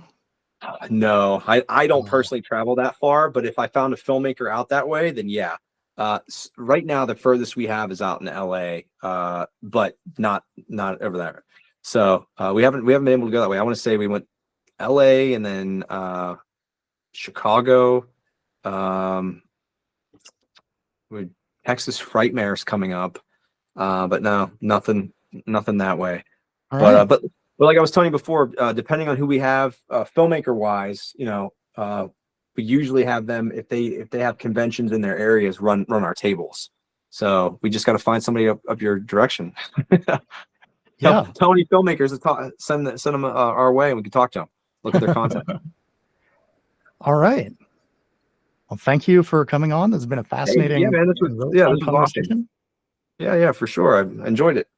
No, I don't personally travel that far, but if I found a filmmaker out that way, then yeah. Right now, the furthest we have is out in LA, but not over there. So we haven't been able to go that way. I want to say we went LA and then Chicago. Texas Frightmare's coming up, but no, nothing that way. But like I was telling you before, depending on who we have, filmmaker wise, we usually have them if they have conventions in their areas run our tables. So we just got to find somebody up your direction. Tell any filmmakers to send them our way and we can talk to them. look at their content. All right. Well, thank you for coming on. This has been a fascinating, Hey, yeah, man, and really fun this was awesome. conversation. Yeah, for sure. I enjoyed it.